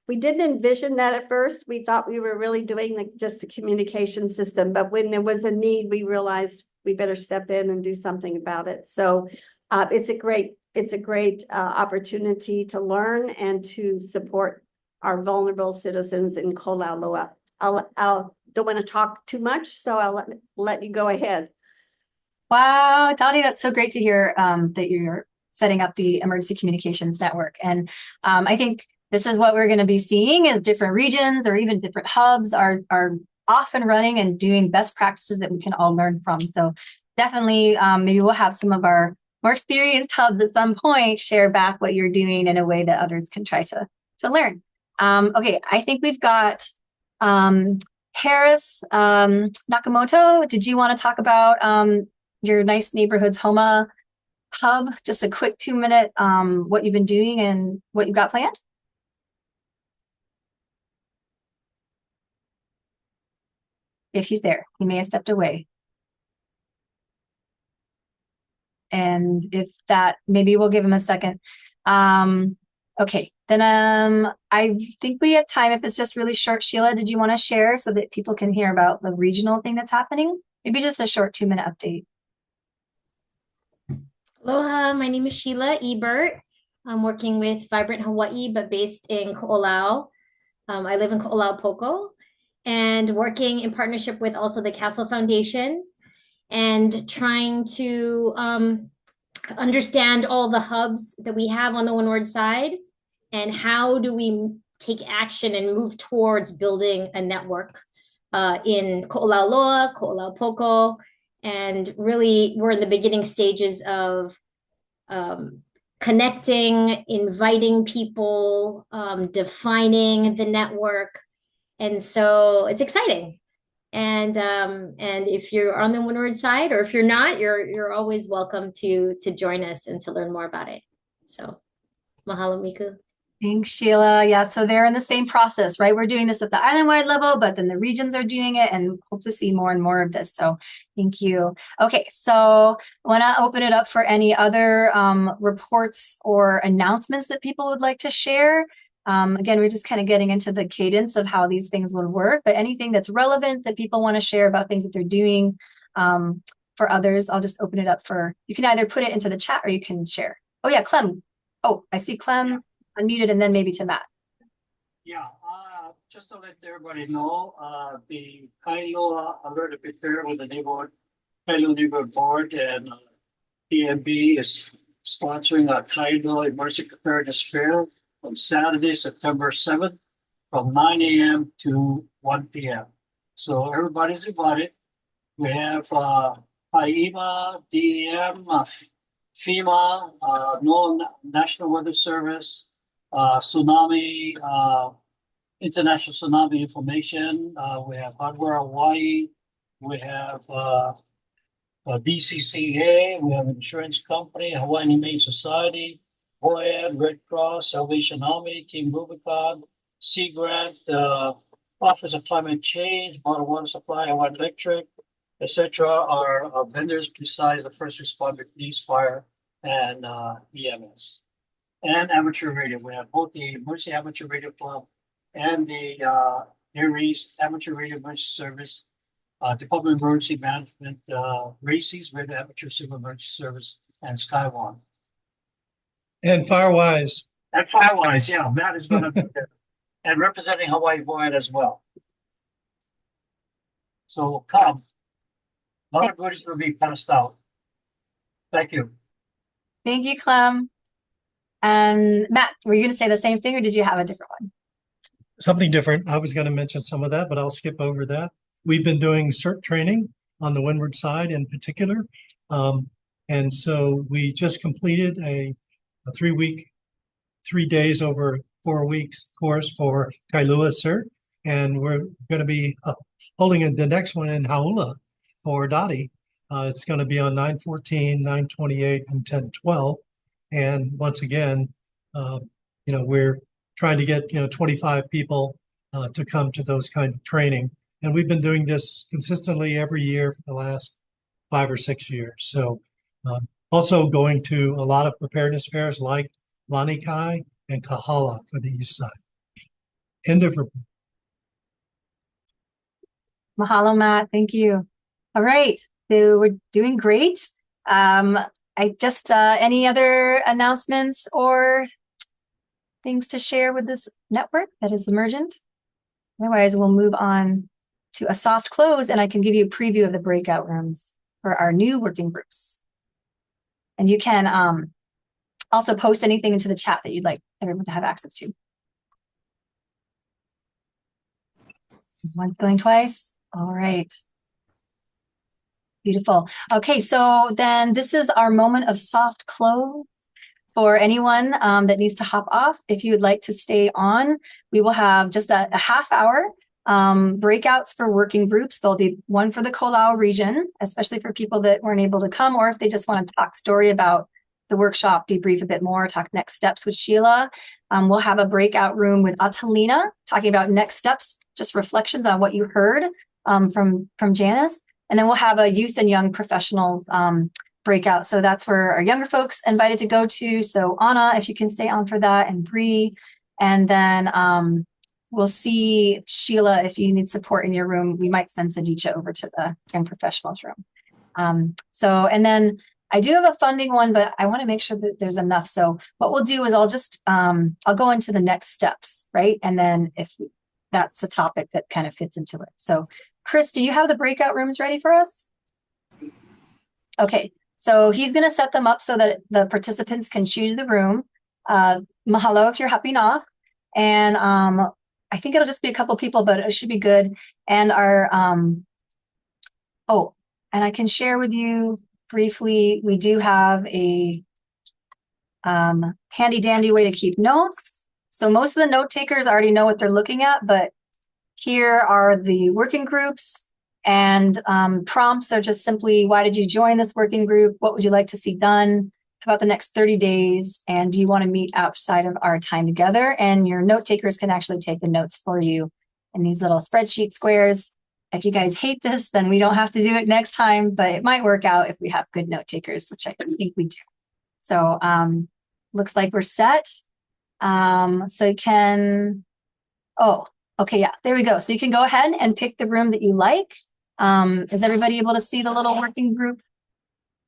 we didn't envision that at first. We thought we were really doing just a communication system, but when there was a need, we realized we better step in and do something about it. So it's a great opportunity to learn and to support our vulnerable citizens in Ko'olauloa. I don't want to talk too much, so I'll let you go ahead. Wow, Dottie, that's so great to hear that you're setting up the emergency communications network. And I think this is what we're going to be seeing as different regions or even different hubs are off and running and doing best practices that we can all learn from. So definitely, maybe we'll have some of our more experienced hubs at some point share back what you're doing in a way that others can try to learn. Okay, I think we've got Harris Nakamoto. Did you want to talk about your Nice Neighborhoods Homa hub? Just a quick 2-minute what you've been doing and what you've got planned? If he's there, he may have stepped away. And if that, maybe we'll give him a second. Okay, then I think we have time if it's just really short. Sheila, did you want to share so that people can hear about the regional thing that's happening? Maybe just a short 2-minute update. Aloha, my name is Sheila Ebert. I'm working with Vibrant Hawaii, but based in Ko'olau. I live in Ko'olau Poko, and working in partnership with also the Castle Foundation and trying to understand all the hubs that we have on the windward side and how do we take action and move towards building a network in Ko'olau Loa, Ko'olau Poko, and really we're in the beginning stages of connecting, inviting people, defining the network. And so it's exciting. And if you're on the windward side, or if you're not, you're always welcome to join us and to learn more about it. So mahalo, Miku. Thanks, Sheila. Yeah, so they're in the same process, right? We're doing this at the island-wide level, but then the regions are doing it and hope to see more and more of this. So thank you. Okay, so I want to open it up for any other reports or announcements that people would like to share. Again, we're just kind of getting into the cadence of how these things would work, but anything that's relevant that people want to share about things that they're doing for others, I'll just open it up for, you can either put it into the chat or you can share. Oh yeah, Clem. Oh, I see Clem unmuted, and then maybe to Matt. Yeah, just to let everybody know, the Kailua Alert of Prepare with the neighborhood, Kailua Neighborhood Board and DMB is sponsoring a Kailua Emergency Preparedness Fair on Saturday, September 7th from 9 a.m. to 1 p.m. So everybody's invited. We have IEMA, DEM, FEMA, NOAA National Weather Service, tsunami, international tsunami information. We have Hardware Hawaii. We have DCCA. We have insurance company, Hawaiian Humane Society, HOAD, Red Cross, Salvation Army, Team Rubicon, Sea Grant, Office of Climate Change, Bottled Water Supply, Hawaiian Electric, etc. are vendors besides the first responder, police, fire, and EMS. And amateur radio. We have both the Emergency Amateur Radio Club and the Aries Amateur Radio Emergency Service, Department of Emergency Management, RACES, Radio Amateur Civil Emergency Service, and Skywon. And Firewise. And Firewise, yeah, Matt is going to be there. And representing Hawaii Void as well. So come. A lot of goodies will be passed out. Thank you. Thank you, Clem. And Matt, were you going to say the same thing or did you have a different one? Something different. I was going to mention some of that, but I'll skip over that. We've been doing CERT training on the windward side in particular. And so we just completed a 3 days over 4 weeks course for Kailua CERT. And we're going to be holding the next one in Hauula for Dottie. It's going to be on 9/14, 9/28, and 10/12. And once again, we're trying to get 25 people to come to those kind of training. And we've been doing this consistently every year for the last 5 or 6 years. So also going to a lot of preparedness fairs like Lanikai and Kahala for the east side. End of report. Mahalo, Matt. Thank you. All right. So we're doing great. I just, any other announcements or things to share with this network that is emergent? Otherwise, we'll move on to a soft close and I can give you a preview of the breakout rooms for our new working groups. And you can also post anything into the chat that you'd like everyone to have access to. Once going twice. All right. Beautiful. Okay, so then this is our moment of soft close for anyone that needs to hop off. If you would like to stay on, we will have just a half hour breakouts for working groups. There'll be one for the Kolau region, especially for people that weren't able to come, or if they just want to talk story about the workshop, debrief a bit more, talk next steps with Sheila. We'll have a breakout room with Atalina talking about next steps, just reflections on what you heard from Janice. And then we'll have a youth and young professionals breakout. So that's where our younger folks invited to go to. So Anna, if you can stay on for that, and Bree. And then we'll see Sheila, if you need support in your room, we might send Sadisha over to the young professionals room. And then I do have a funding one, but I want to make sure that there's enough. So what we'll do is I'll go into the next steps, right? And then if that's a topic that kind of fits into it. So Chris, do you have the breakout rooms ready for us? Okay, so he's going to set them up so that the participants can choose the room. Mahalo if you're hopping off. And I think it'll just be a couple people, but it should be good. And and I can share with you briefly, we do have a handy dandy way to keep notes. So most of the note takers already know what they're looking at, but here are the working groups, and prompts are just simply, why did you join this working group? What would you like to see done about the next 30 days? And do you want to meet outside of our time together? And your note takers can actually take the notes for you in these little spreadsheet squares. If you guys hate this, then we don't have to do it next time, but it might work out if we have good note takers, which I think we do. So looks like we're set. So you can, okay, yeah, there we go. So you can go ahead and pick the room that you like. Is everybody able to see the little working group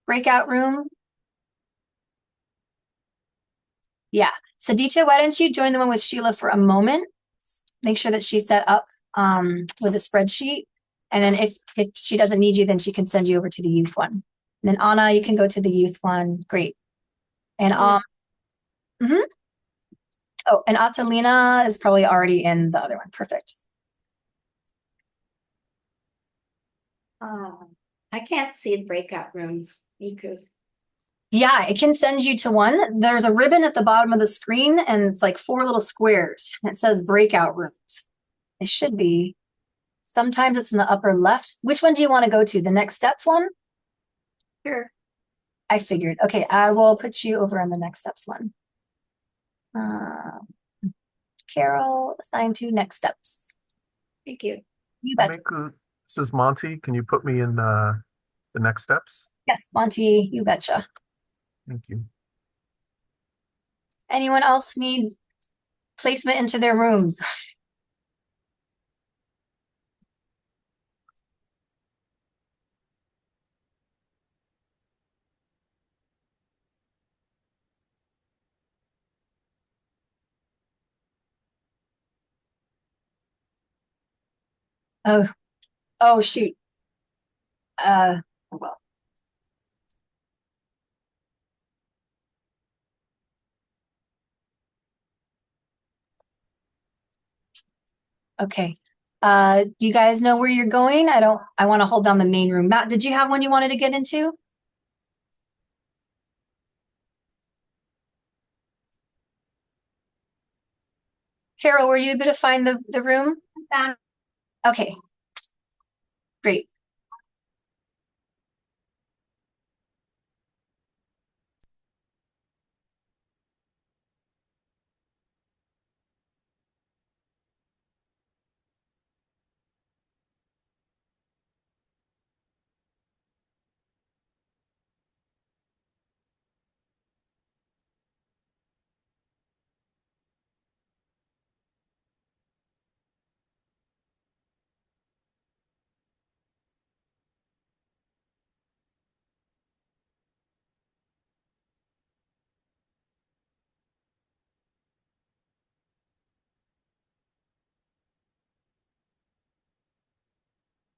breakout room? Yeah. Sadisha, why don't you join the one with Sheila for a moment? Make sure that she's set up with a spreadsheet. And then if she doesn't need you, then she can send you over to the youth one. And then Anna, you can go to the youth one. Great. And and Atalina is probably already in the other one. Perfect. I can't see the breakout rooms. Miku. Yeah, it can send you to one. There's a ribbon at the bottom of the screen, and it's like 4 little squares. It says breakout rooms. It should be. Sometimes it's in the upper left. Which one do you want to go to? The next steps one? Sure. I figured. Okay, I will put you over on the next steps one. Carol, assigned to next steps. Thank you. You bet. This is Monty. Can you put me in the next steps? Yes, Monty, you betcha. Thank you. Anyone else need placement into their rooms? Oh shoot. Well. Okay. Do you guys know where you're going? I want to hold down the main room. Matt, did you have one you wanted to get into? Carol, were you able to find the room? Okay. Great.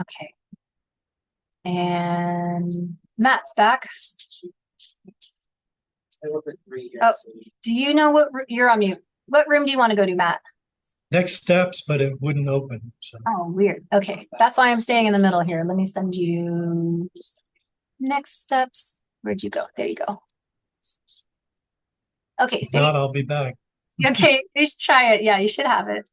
Okay. And Matt's back. Do you know what you're on mute? What room do you want to go to, Matt? Next steps, but it wouldn't open. So Oh, weird. Okay, that's why I'm staying in the middle here. Let me send you next steps. Where'd you go? There you go. Okay, If not, I'll be back. okay, you should try it. Yeah, you should have it.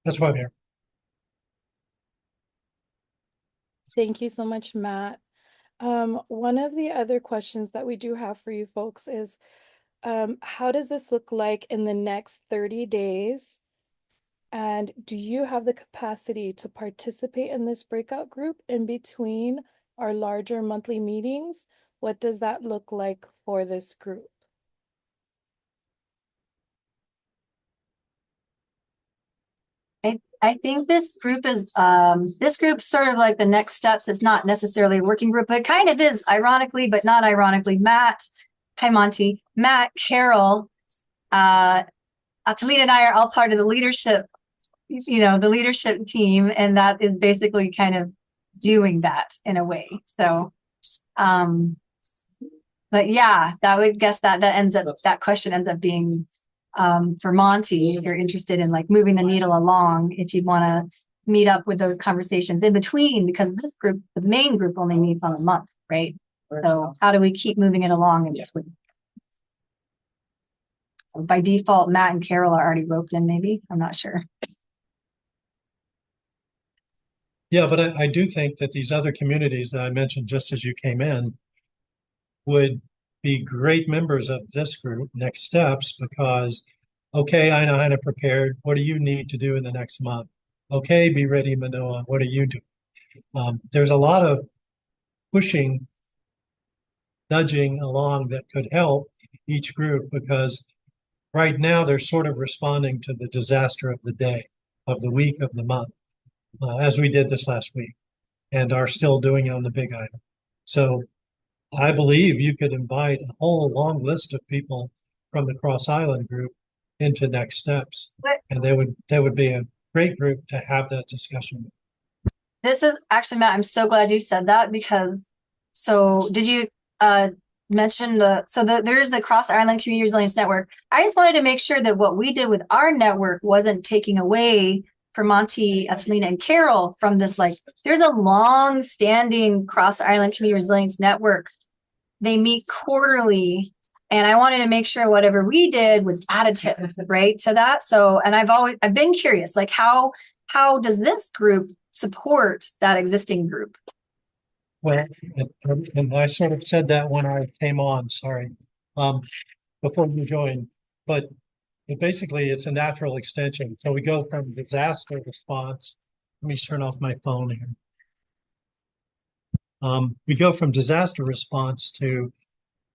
That's why I'm here. Thank you so much, Matt. One of the other questions that we do have for you folks is, how does this look like in the next 30 days? And do you have the capacity to participate in this breakout group in between our larger monthly meetings. What does that look like for this group? I think this group is this group's sort of like the next steps. It's not necessarily a working group, but it kind of is, ironically, but not ironically. Matt, hi Monty, Matt, Carol, Atalita and I are all part of the leadership, the leadership team, and that is basically kind of doing that in a way. So but yeah, that would guess that ends up, that question ends up being for Monty, if you're interested in like moving the needle along, if you want to meet up with those conversations in between, because this group, the main group, only meets on a month, right? So how do we keep moving it along in between? So by default, Matt and Carol are already roped in, maybe. I'm not sure. Yeah, but I do think that these other communities that I mentioned just as you came in would be great members of this group, Next Steps, because, okay, I know how to prepare. What do you need to do in the next month? Okay, Be Ready Manoa, what are you doing? There's a lot of pushing, nudging along that could help each group, because right now they're sort of responding to the disaster of the day, of the week, of the month, as we did this last week, and are still doing it on the Big Island. So I believe you could invite a whole long list of people from the Cross Island group into Next Steps, and they would be a great group to have that discussion with. This is actually, Matt, I'm so glad you said that, because so did you mention there's the Cross Island Community Resilience Network. I just wanted to make sure that what we did with our network wasn't taking away for Monty, Atalina, and Carol from this. Like, there's a long-standing Cross Island Community Resilience Network. They meet quarterly, and I wanted to make sure whatever we did was additive, right, to that. So, and I've been curious, like how does this group support that existing group? Well, and I sort of said that when I came on, sorry, before you joined, but basically it's a natural extension. So we go from disaster response. Let me turn off my phone here. We go from disaster response to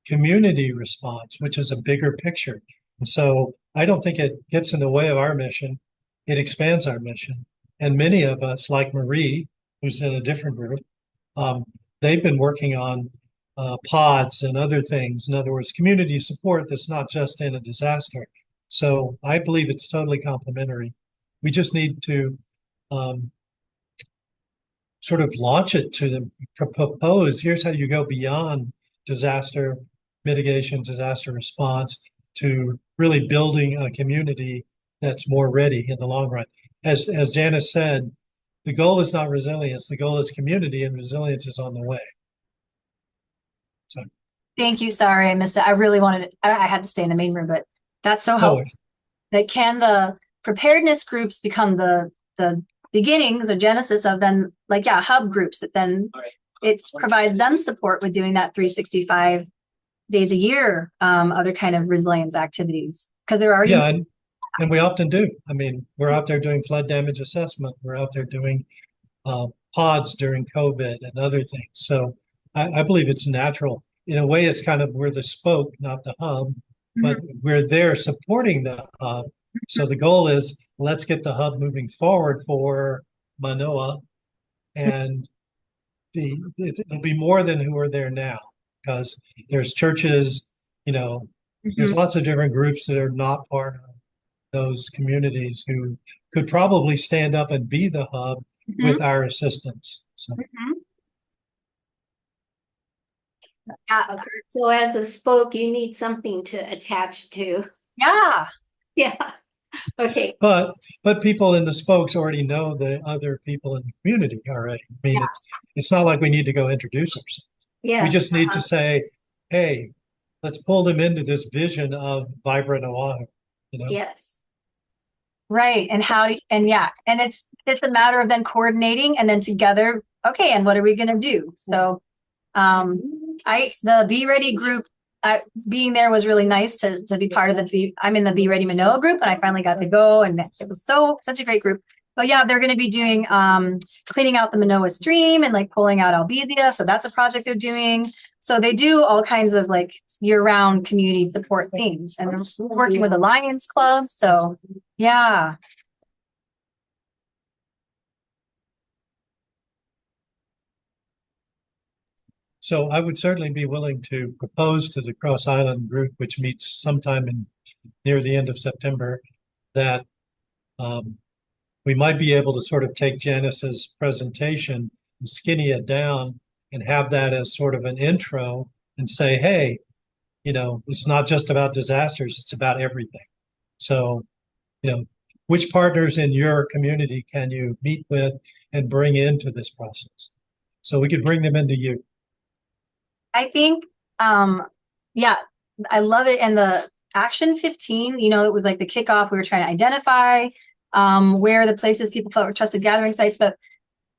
community response, which is a bigger picture. And so I don't think it gets in the way of our mission. It expands our mission. And many of us, like Marie, who's in a different group, they've been working on pods and other things. In other words, community support that's not just in a disaster. So I believe it's totally complementary. We just need to sort of launch it to them, propose, here's how you go beyond disaster mitigation, disaster response, to really building a community that's more ready in the long run. As Janice said, the goal is not resilience, the goal is community, and resilience is on the way. So Thank you. Sorry, I missed it. I really wanted to, I had to stay in the main room, but that's so helpful. That can the preparedness groups become the beginnings or genesis of then, like, yeah, hub groups that then it provides them support with doing that 365 days a year, other kind of resilience activities, because they're already. Yeah, and we often do. I mean, we're out there doing flood damage assessment. We're out there doing pods during COVID and other things. So I believe it's natural. In a way, it's kind of, we're the spoke, not the hub, but we're there supporting the hub. So the goal is, let's get the hub moving forward for Manoa, and it'll be more than who are there now, because there's churches, there's lots of different groups that are not part of those communities who could probably stand up and be the hub with our assistance. So. So as a spoke, you need something to attach to. Yeah. Yeah. Okay. But people in the spokes already know the other people in the community already. I mean, it's not like we need to go introduce ourselves. Yeah. We just need to say, hey, let's pull them into this vision of vibrant Oahu. Yes. Right. And it's a matter of then coordinating and then together, okay, and what are we going to do? So the Be Ready group, being there was really nice to be part of I'm in the Be Ready Manoa group, and I finally got to go, and it was such a great group. But yeah, they're going to be doing cleaning out the Manoa Stream and like pulling out Albizia. So that's a project they're doing. So they do all kinds of like year-round community support things, and they're working with the Lions Club. So yeah. So I would certainly be willing to propose to the Cross Island group, which meets sometime near the end of September, that we might be able to sort of take Janice's presentation and skinny it down and have that as sort of an intro and say, hey, it's not just about disasters, it's about everything. So, which partners in your community can you meet with and bring into this process? So we could bring them into you. I think, yeah, I love it. And the Action 15, it was like the kickoff. We were trying to identify where the places people felt were trusted gathering sites. But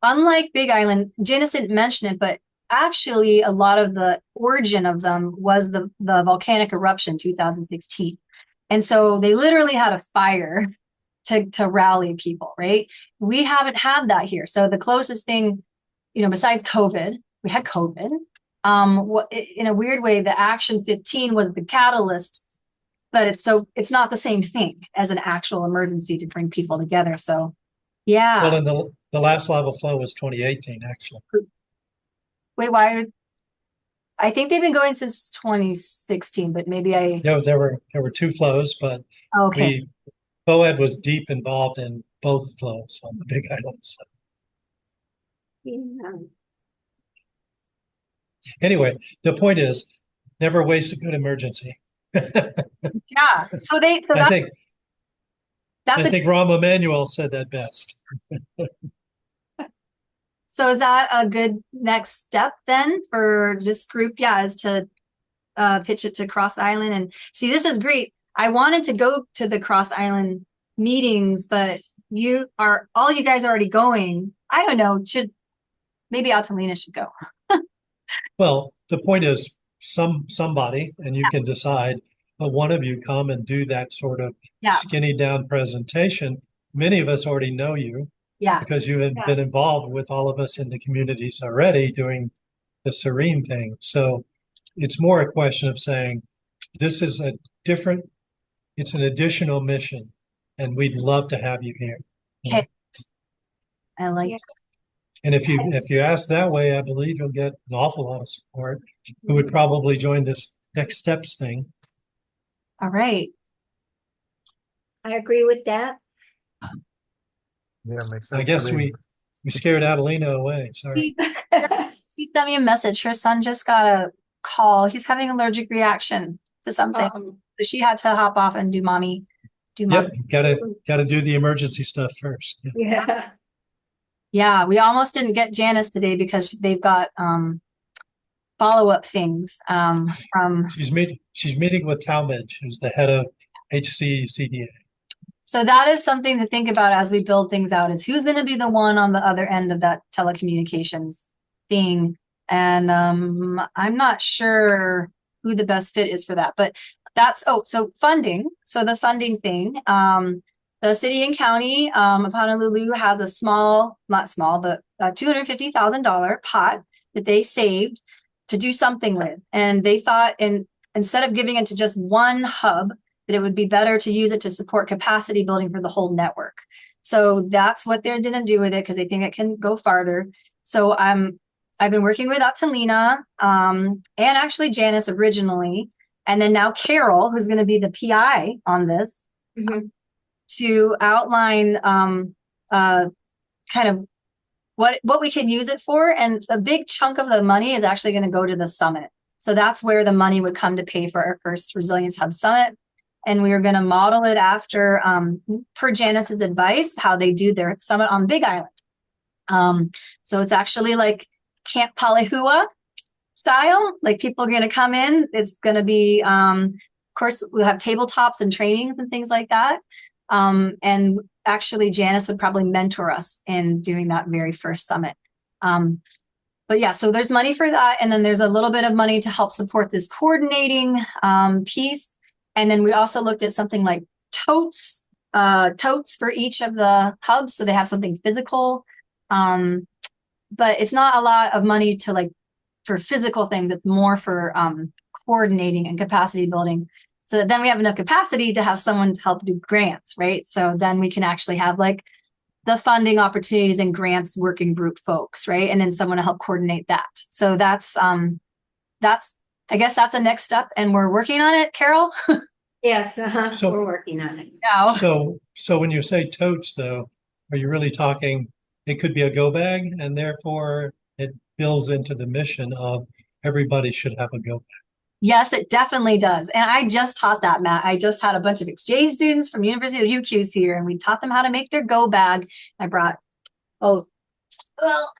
unlike Big Island, Janice didn't mention it, but actually a lot of the origin of them was the volcanic eruption 2016. And so they literally had a fire to rally people, right? We haven't had that here. So the closest thing, besides COVID, we had COVID. In a weird way, the Action 15 was the catalyst, but it's not the same thing as an actual emergency to bring people together. So, yeah. Well, and the last lava flow was 2018, actually. Wait, why? I think they've been going since 2016, but maybe No, there were two flows, but okay. BOED was deep involved in both flows on the Big Island. So. Yeah. Anyway, the point is, never waste a good emergency. Yeah. So I think Rahm Emanuel said that best. So is that a good next step then for this group? Yeah, is to pitch it to Cross Island. And see, this is great. I wanted to go to the Cross Island meetings, but all you guys are already going. I don't know. Maybe Altalena should go. Well, the point is somebody, and you can decide, but one of you come and do that sort of skinny down presentation. Many of us already know you. Yeah. Because you have been involved with all of us in the communities already doing the Serene thing. So it's more a question of saying, this is it's an additional mission, and we'd love to have you here. Okay. I like it. And if you ask that way, I believe you'll get an awful lot of support who would probably join this next steps thing. All right. I agree with that. Yeah, makes sense. I guess we scared Adelina away. Sorry. She sent me a message. Her son just got a call. He's having an allergic reaction to something. So she had to hop off and do mommy. Yep, gotta do the emergency stuff first. Yeah. Yeah, we almost didn't get Janice today because they've got follow-up things from. She's meeting with Talmadge, who's the head of HCCDA. So that is something to think about as we build things out, is who's going to be the one on the other end of that telecommunications thing. And I'm not sure who the best fit is for that, but so funding. So the funding thing, the city and county of Honolulu has a not small, but a $250,000 pot that they saved to do something with. And they thought instead of giving it to just one hub, that it would be better to use it to support capacity building for the whole network. So that's what they're going to do with it, because they think it can go farther. So I've been working with Altalena and actually Janice originally, and then now Carol, who's going to be the PI on this, to outline kind of what we can use it for. And a big chunk of the money is actually going to go to the summit. So that's where the money would come to pay for our first Resilience Hub Summit. And we are going to model it after, per Janice's advice, how they do their summit on Big Island. So it's actually like Camp Palihua style. Like people are going to come in. It's going to be, of course, we'll have tabletops and trainings and things like that. And actually, Janice would probably mentor us in doing that very first summit. But yeah, so there's money for that. And then there's a little bit of money to help support this coordinating piece. And then we also looked at something like totes totes for each of the hubs, so they have something physical. But it's not a lot of money to like for physical things. It's more for coordinating and capacity building, so that then we have enough capacity to have someone to help do grants, right? So then we can actually have like the funding opportunities and grants working group folks, right? And then someone to help coordinate that. So that's I guess that's a next step, and we're working on it, Carol. Yes, So- we're working on it. Now, So when you say totes, though, are you really talking, it could be a go bag, and therefore it builds into the mission of everybody should have a go bag. yes, it definitely does. And I just taught that, Matt. I just had a bunch of exchange students from University of UQ's here, and we taught them how to make their go bag. I brought, oh, well,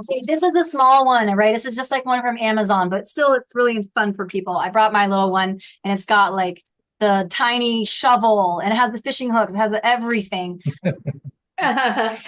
okay, this is a small one, right? This is just like one from Amazon, but still it's really fun for people. I brought my little one, and it's got like the tiny shovel, and it has the fishing hooks, it has the everything. That's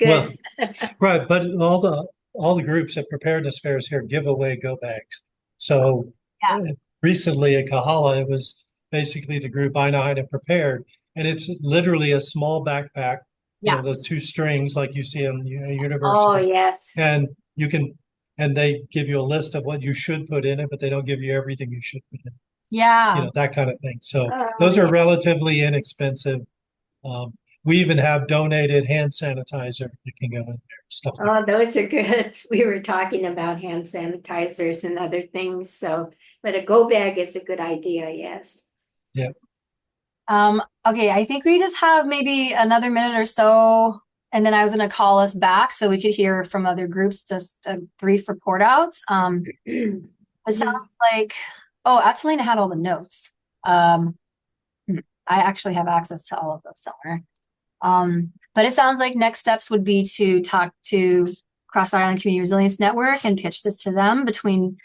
Well, good. right, but all the groups at preparedness fairs here give away go bags. So Yeah. recently at Kahala, it was basically the group I Know How to Prepared, and it's literally a small backpack. You Yeah. know, those two strings like you see in Oh, university, yes. and you can, and they give you a list of what you should put in it, but they don't give you everything you should put in. Yeah. You know, that kind of thing. So Oh, those are yeah. relatively inexpensive. We even have donated hand sanitizer that can go in there, stuff like Oh, those are good. We were talking about hand sanitizers and other things, so, but a go bag is a good idea, yes. Okay, I think we just have maybe another minute or so, and then I was going to call us back so we could hear from other groups, just brief report outs. It sounds like, oh, Atalina had all the notes. I actually have access to all of those somewhere. But it sounds like next steps would be to talk to Cross Island Community Resilience Network and pitch this to them between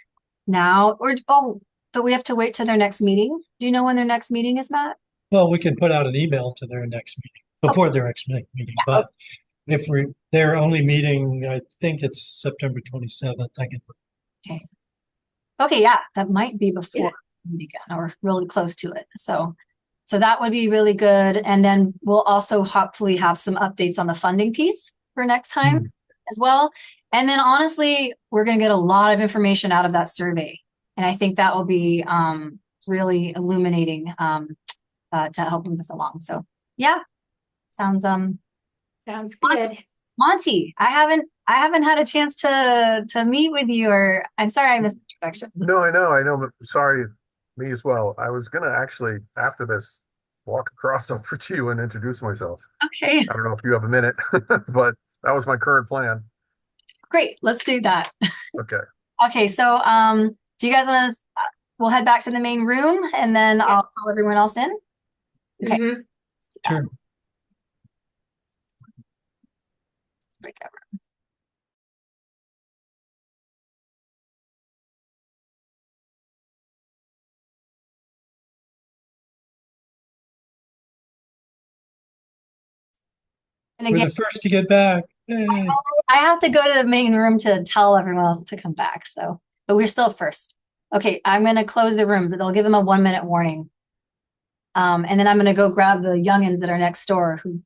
now or, oh, but we have to wait till their next meeting. Do you know when their next meeting is, Matt? Well, we can put out an email to their next meeting before their next meeting, but if they're only meeting, I think it's September 27th. I can. Okay, yeah, that might be before we begin or really close to it. So that would be really good. And then we'll also hopefully have some updates on the funding piece for next time as well. And then honestly, we're going to get a lot of information out of that survey. And I think that will be really illuminating to help move us along. So yeah, sounds Sounds good. Monty, I haven't had a chance to meet with you, or I'm sorry I missed the introduction. No, I know, but sorry, me as well. I was gonna actually, after this, walk across over to you and introduce myself. Okay, I don't know if you have a minute, but that was my current plan. great. Let's do that. Okay. Okay, so do you guys want to? We'll head back to the main room, and then I'll call everyone else in. Okay. Mhm. Sure. Breakout room. And We're again, the first to get back. Yay. I have to go to the main room to tell everyone else to come back. So, but we're still first. Okay, I'm going to close the rooms. They'll give them a 1-minute warning. And then I'm going to go grab the youngins that are next door who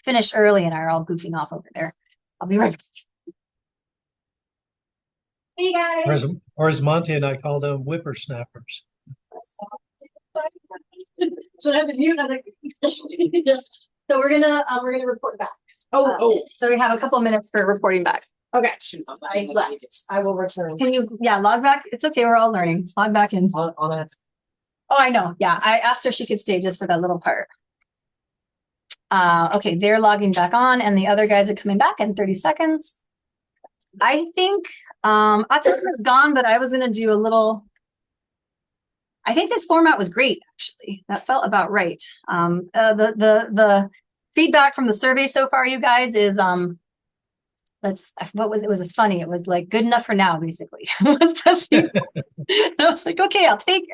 finished early and are all goofing off over there. I'll be right back. Hey guys. Or as Monty and I call them, whippersnappers. So I have to mute. So we're gonna report back. So we have a couple of minutes for reporting back. Okay. I left. I will return. Can you, log back? It's okay. We're all learning. Log back in. On it. Oh, I know. Yeah, I asked her if she could stay just for that little part. Okay, they're logging back on, and the other guys are coming back in 30 seconds. I think Atsu's gone, but I was gonna do a little. I think this format was great, actually. That felt about right. The feedback from the survey so far, you guys, is it was funny. It was like good enough for now, basically. I was like, okay, I'll take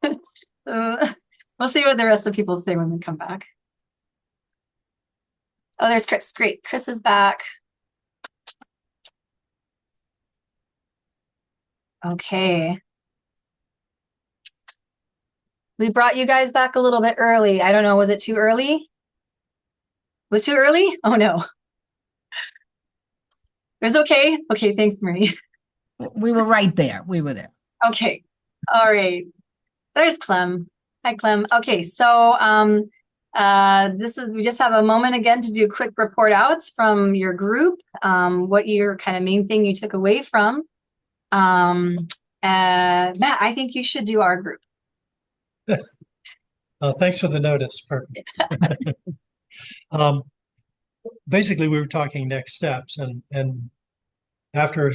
it. We'll see what the rest of the people say when they come back. Oh, there's Chris. Great. Chris is back. Okay. We brought you guys back a little bit early. I don't know, was it too early? Was too early? Oh no. It was okay. Okay, thanks, Marie. We were right there. We were there. Okay. All right. There's Clem. Hi, Clem. Okay, so we just have a moment again to do quick report outs from your group. What your kind of main thing you took away from. Matt, I think you should do our group. Thanks for the notice. Perfect. Basically, we were talking next steps, and after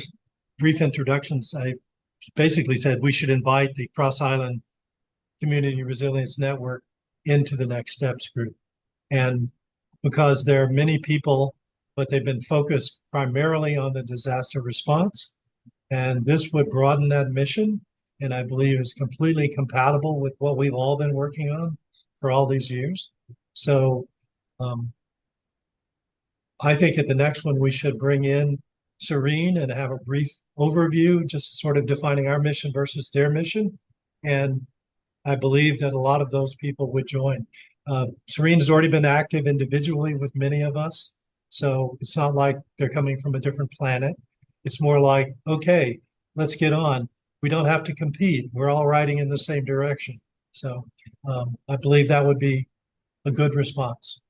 brief introductions, I basically said we should invite the Cross Island Community Resilience Network into the next steps group. And because there are many people, but they've been focused primarily on the disaster response, and this would broaden that mission, and I believe is completely compatible with what we've all been working on for all these years. So I think at the next one, we should bring in Serene and have a brief overview, just sort of defining our mission versus their mission. And I believe that a lot of those people would join. Serene has already been active individually with many of us. So it's not like they're coming from a different planet. It's more like, okay, let's get on. We don't have to compete. We're all riding in the same direction. So I believe that would be a good response.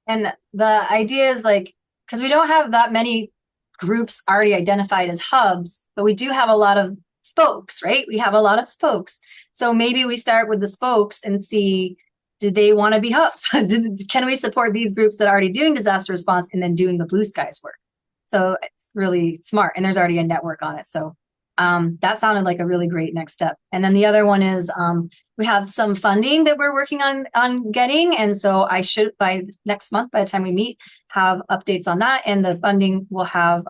And the idea is like, because we don't have that many groups already identified as hubs, but we do have a lot of spokes, right? We have a lot of spokes. So maybe we start with the spokes and see, do they want to be hubs? Can we support these groups that are already doing disaster response and then doing the blue skies work? So it's really smart. And there's already a network on it. So that sounded like a really great next step. And then the other one is we have some funding that we're working on getting. And so I should, by next month, by the time we meet, have updates on that. And the funding will have,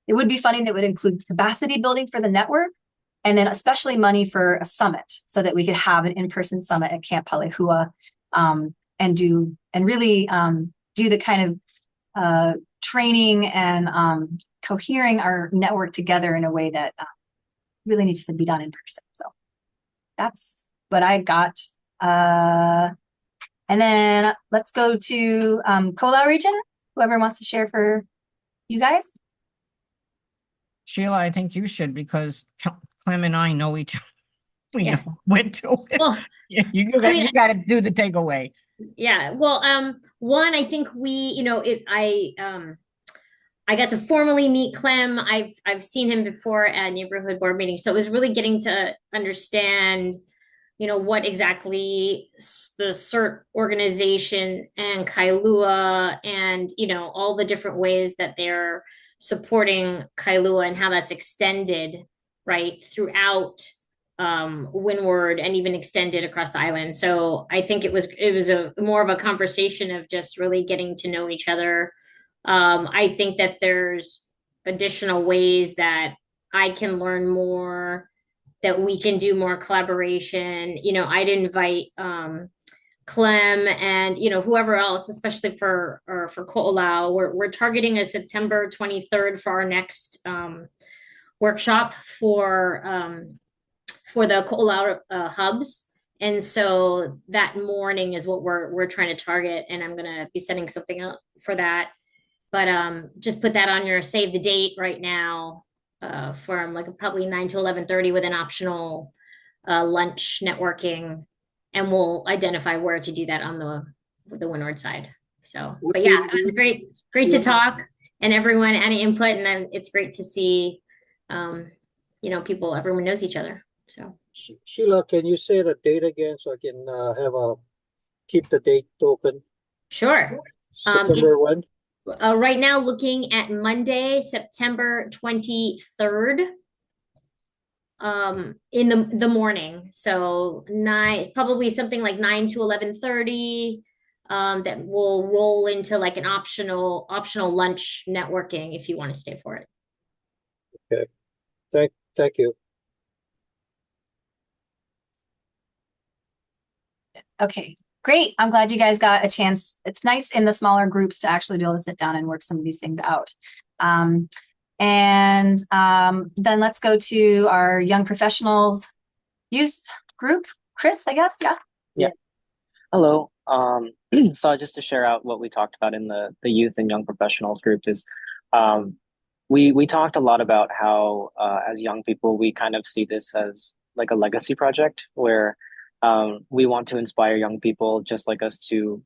it would be funding that would include capacity building for the network, and then especially money for a summit so that we could have an in-person summit at Camp Palehua and really do the kind of training and cohering our network together in a way that really needs to be done in person. So that's what I got. And then let's go to Kola region. Whoever wants to share for you guys. Sheila, I think you should, because Clem and I know each other. We Yeah. know when to. Well, You got to do the takeaway. yeah. Well, one, I think I got to formally meet Clem. I've seen him before at neighborhood board meetings, so it was really getting to understand, what exactly the CERT organization and Kailua and all the different ways that they're supporting Kailua and how that's extended right throughout Windward and even extended across the island. So I think it was a more of a conversation of just really getting to know each other. I think that there's additional ways that I can learn more, that we can do more collaboration. I'd invite Clem and whoever else, especially for Ko'olau. We're targeting a September 23rd for our next workshop for the Ko'olau hubs. And so that morning is what we're trying to target, and I'm gonna be setting something up for that. But just put that on your save the date right now from like probably 9 to 11:30 with an optional lunch networking, and we'll identify where to do that on the Windward side. So, but yeah, it was great to talk and everyone any input, and then it's great to see people, everyone knows each other. So Sheila, can you say the date again so I can keep the date open? Sure. September when? Right now, looking at Monday, September 23rd, in the morning. So probably something like 9 to 11:30. That will roll into like an optional lunch networking if you want to stay for it. Okay. Thank you. Okay, great. I'm glad you guys got a chance. It's nice in the smaller groups to actually be able to sit down and work some of these things out. Then let's go to our young professionals youth group. Chris, I guess. Yeah. Yeah. Hello. So just to share out what we talked about in the youth and young professionals group is, um, we talked a lot about how as young people we kind of see this as like a legacy project where we want to inspire young people just like us to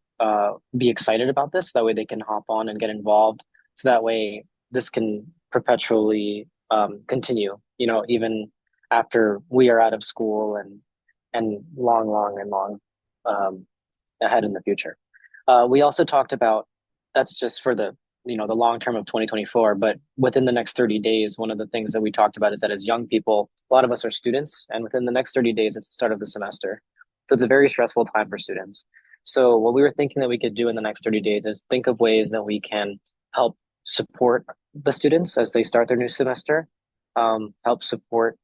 be excited about this. That way they can hop on and get involved. So that way this can perpetually continue. You know, even after we are out of school and long um, ahead in the future. We also talked about that's just for the the long term of 2024, but within the next 30 days, one of the things that we talked about is that as young people, a lot of us are students, and within the next 30 days, it's the start of the semester. So it's a very stressful time for students. So what we were thinking that we could do in the next 30 days is think of ways that we can help support the students as they start their new semester, help support,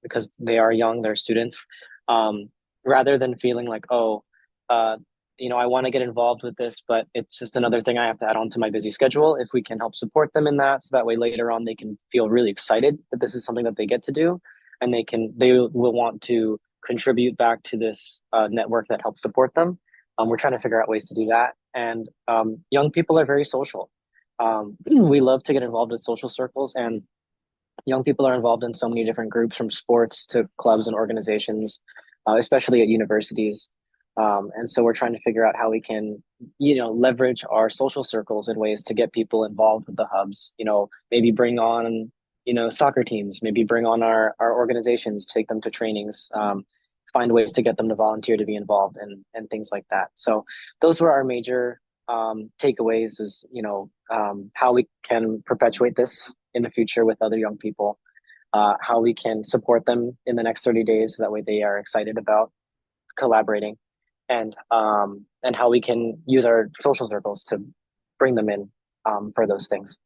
because they are young, they're students, um, rather than feeling like, oh, uh, I want to get involved with this, but it's just another thing I have to add on to my busy schedule. If we can help support them in that, so that way later on they can feel really excited that this is something that they get to do, and they will want to contribute back to this network that helps support them. We're trying to figure out ways to do that, and young people are very social. We love to get involved with social circles, and young people are involved in so many different groups from sports to clubs and organizations, especially at universities. And so we're trying to figure out how we can, leverage our social circles in ways to get people involved with the hubs, maybe bring on, soccer teams, maybe bring on our organizations, take them to trainings, find ways to get them to volunteer to be involved and things like that. So those were our major takeaways is, how we can perpetuate this in the future with other young people, how we can support them in the next 30 days so that way they are excited about collaborating, and how we can use our social circles to bring them in for those things.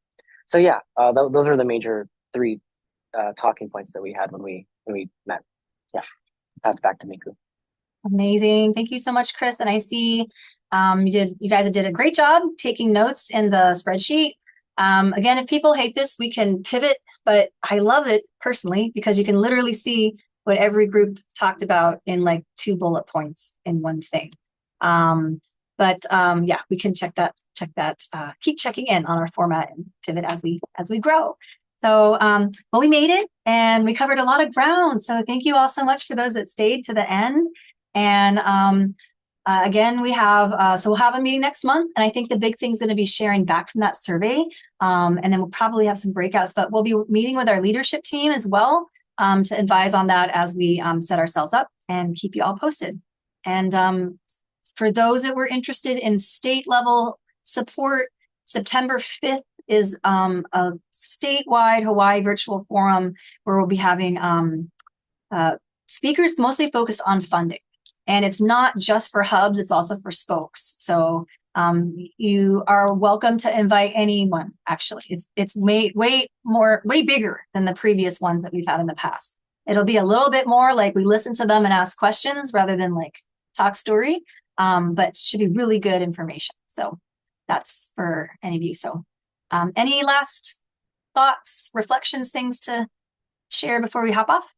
So yeah, those are the major three talking points that we had when we met. Yeah, pass it back to Miku. Amazing. Thank you so much, Chris. And I see you guys did a great job taking notes in the spreadsheet. Again, if people hate this, we can pivot, but I love it personally because you can literally see what every group talked about in like 2 bullet points in one thing. Yeah, we can check that, keep checking in on our format and pivot as we grow. So, well, we made it and we covered a lot of ground. So thank you all so much for those that stayed to the end. And again, we'll have a meeting next month. And I think the big thing is going to be sharing back from that survey. And then we'll probably have some breakouts, but we'll be meeting with our leadership team as well to advise on that as we set ourselves up and keep you all posted. And for those that were interested in state level support, September 5th is a statewide Hawaii virtual forum where we'll be having speakers mostly focused on funding. And it's not just for hubs, it's also for spokes. So you are welcome to invite anyone, actually. It's way bigger than the previous ones that we've had in the past. It'll be a little bit more like we listen to them and ask questions rather than like talk story, but should be really good information. So that's for any of you. So any last thoughts, reflections, things to share before we hop off?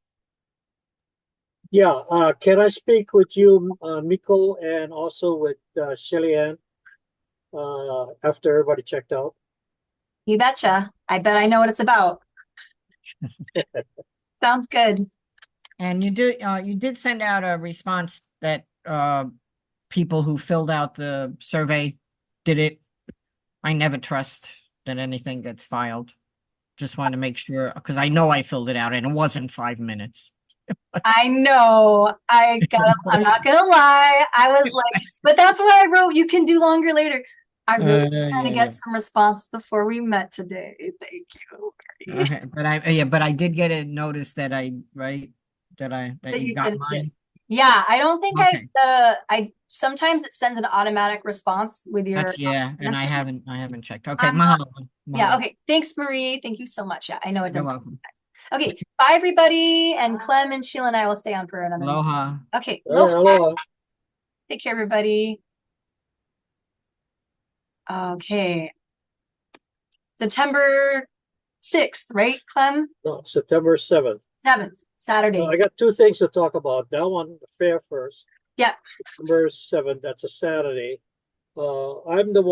Yeah, can I speak with you, Miko, and also with Shelly Ann after everybody checked out? You betcha. I bet I know what it's about. Sounds good. And you did send out a response that people who filled out the survey did it. I never trust that anything gets filed. Just want to make sure, because I know I filled it out and it wasn't 5 minutes. I know. I'm not gonna lie. I was like, but that's why I wrote you can do longer later. I really trying to get some responses before we met today. Thank you. But I did get a notice that that you got mine. Yeah, I don't think I sometimes it sends an automatic response with your and I haven't checked. Okay, mahalo. Yeah, okay. Thanks, Marie. Thank you so much. Yeah, I know it does. You're welcome. Okay, bye everybody. And Clem and Sheila and I will stay on for another Aloha. minute. Okay. Aloha. Take care, everybody. Okay. September 6th, right, Clem? No, September 7th. 7th, Saturday. I got two things to talk about. That one, the fair first. Yeah. September 7th, that's a Saturday. I'm the one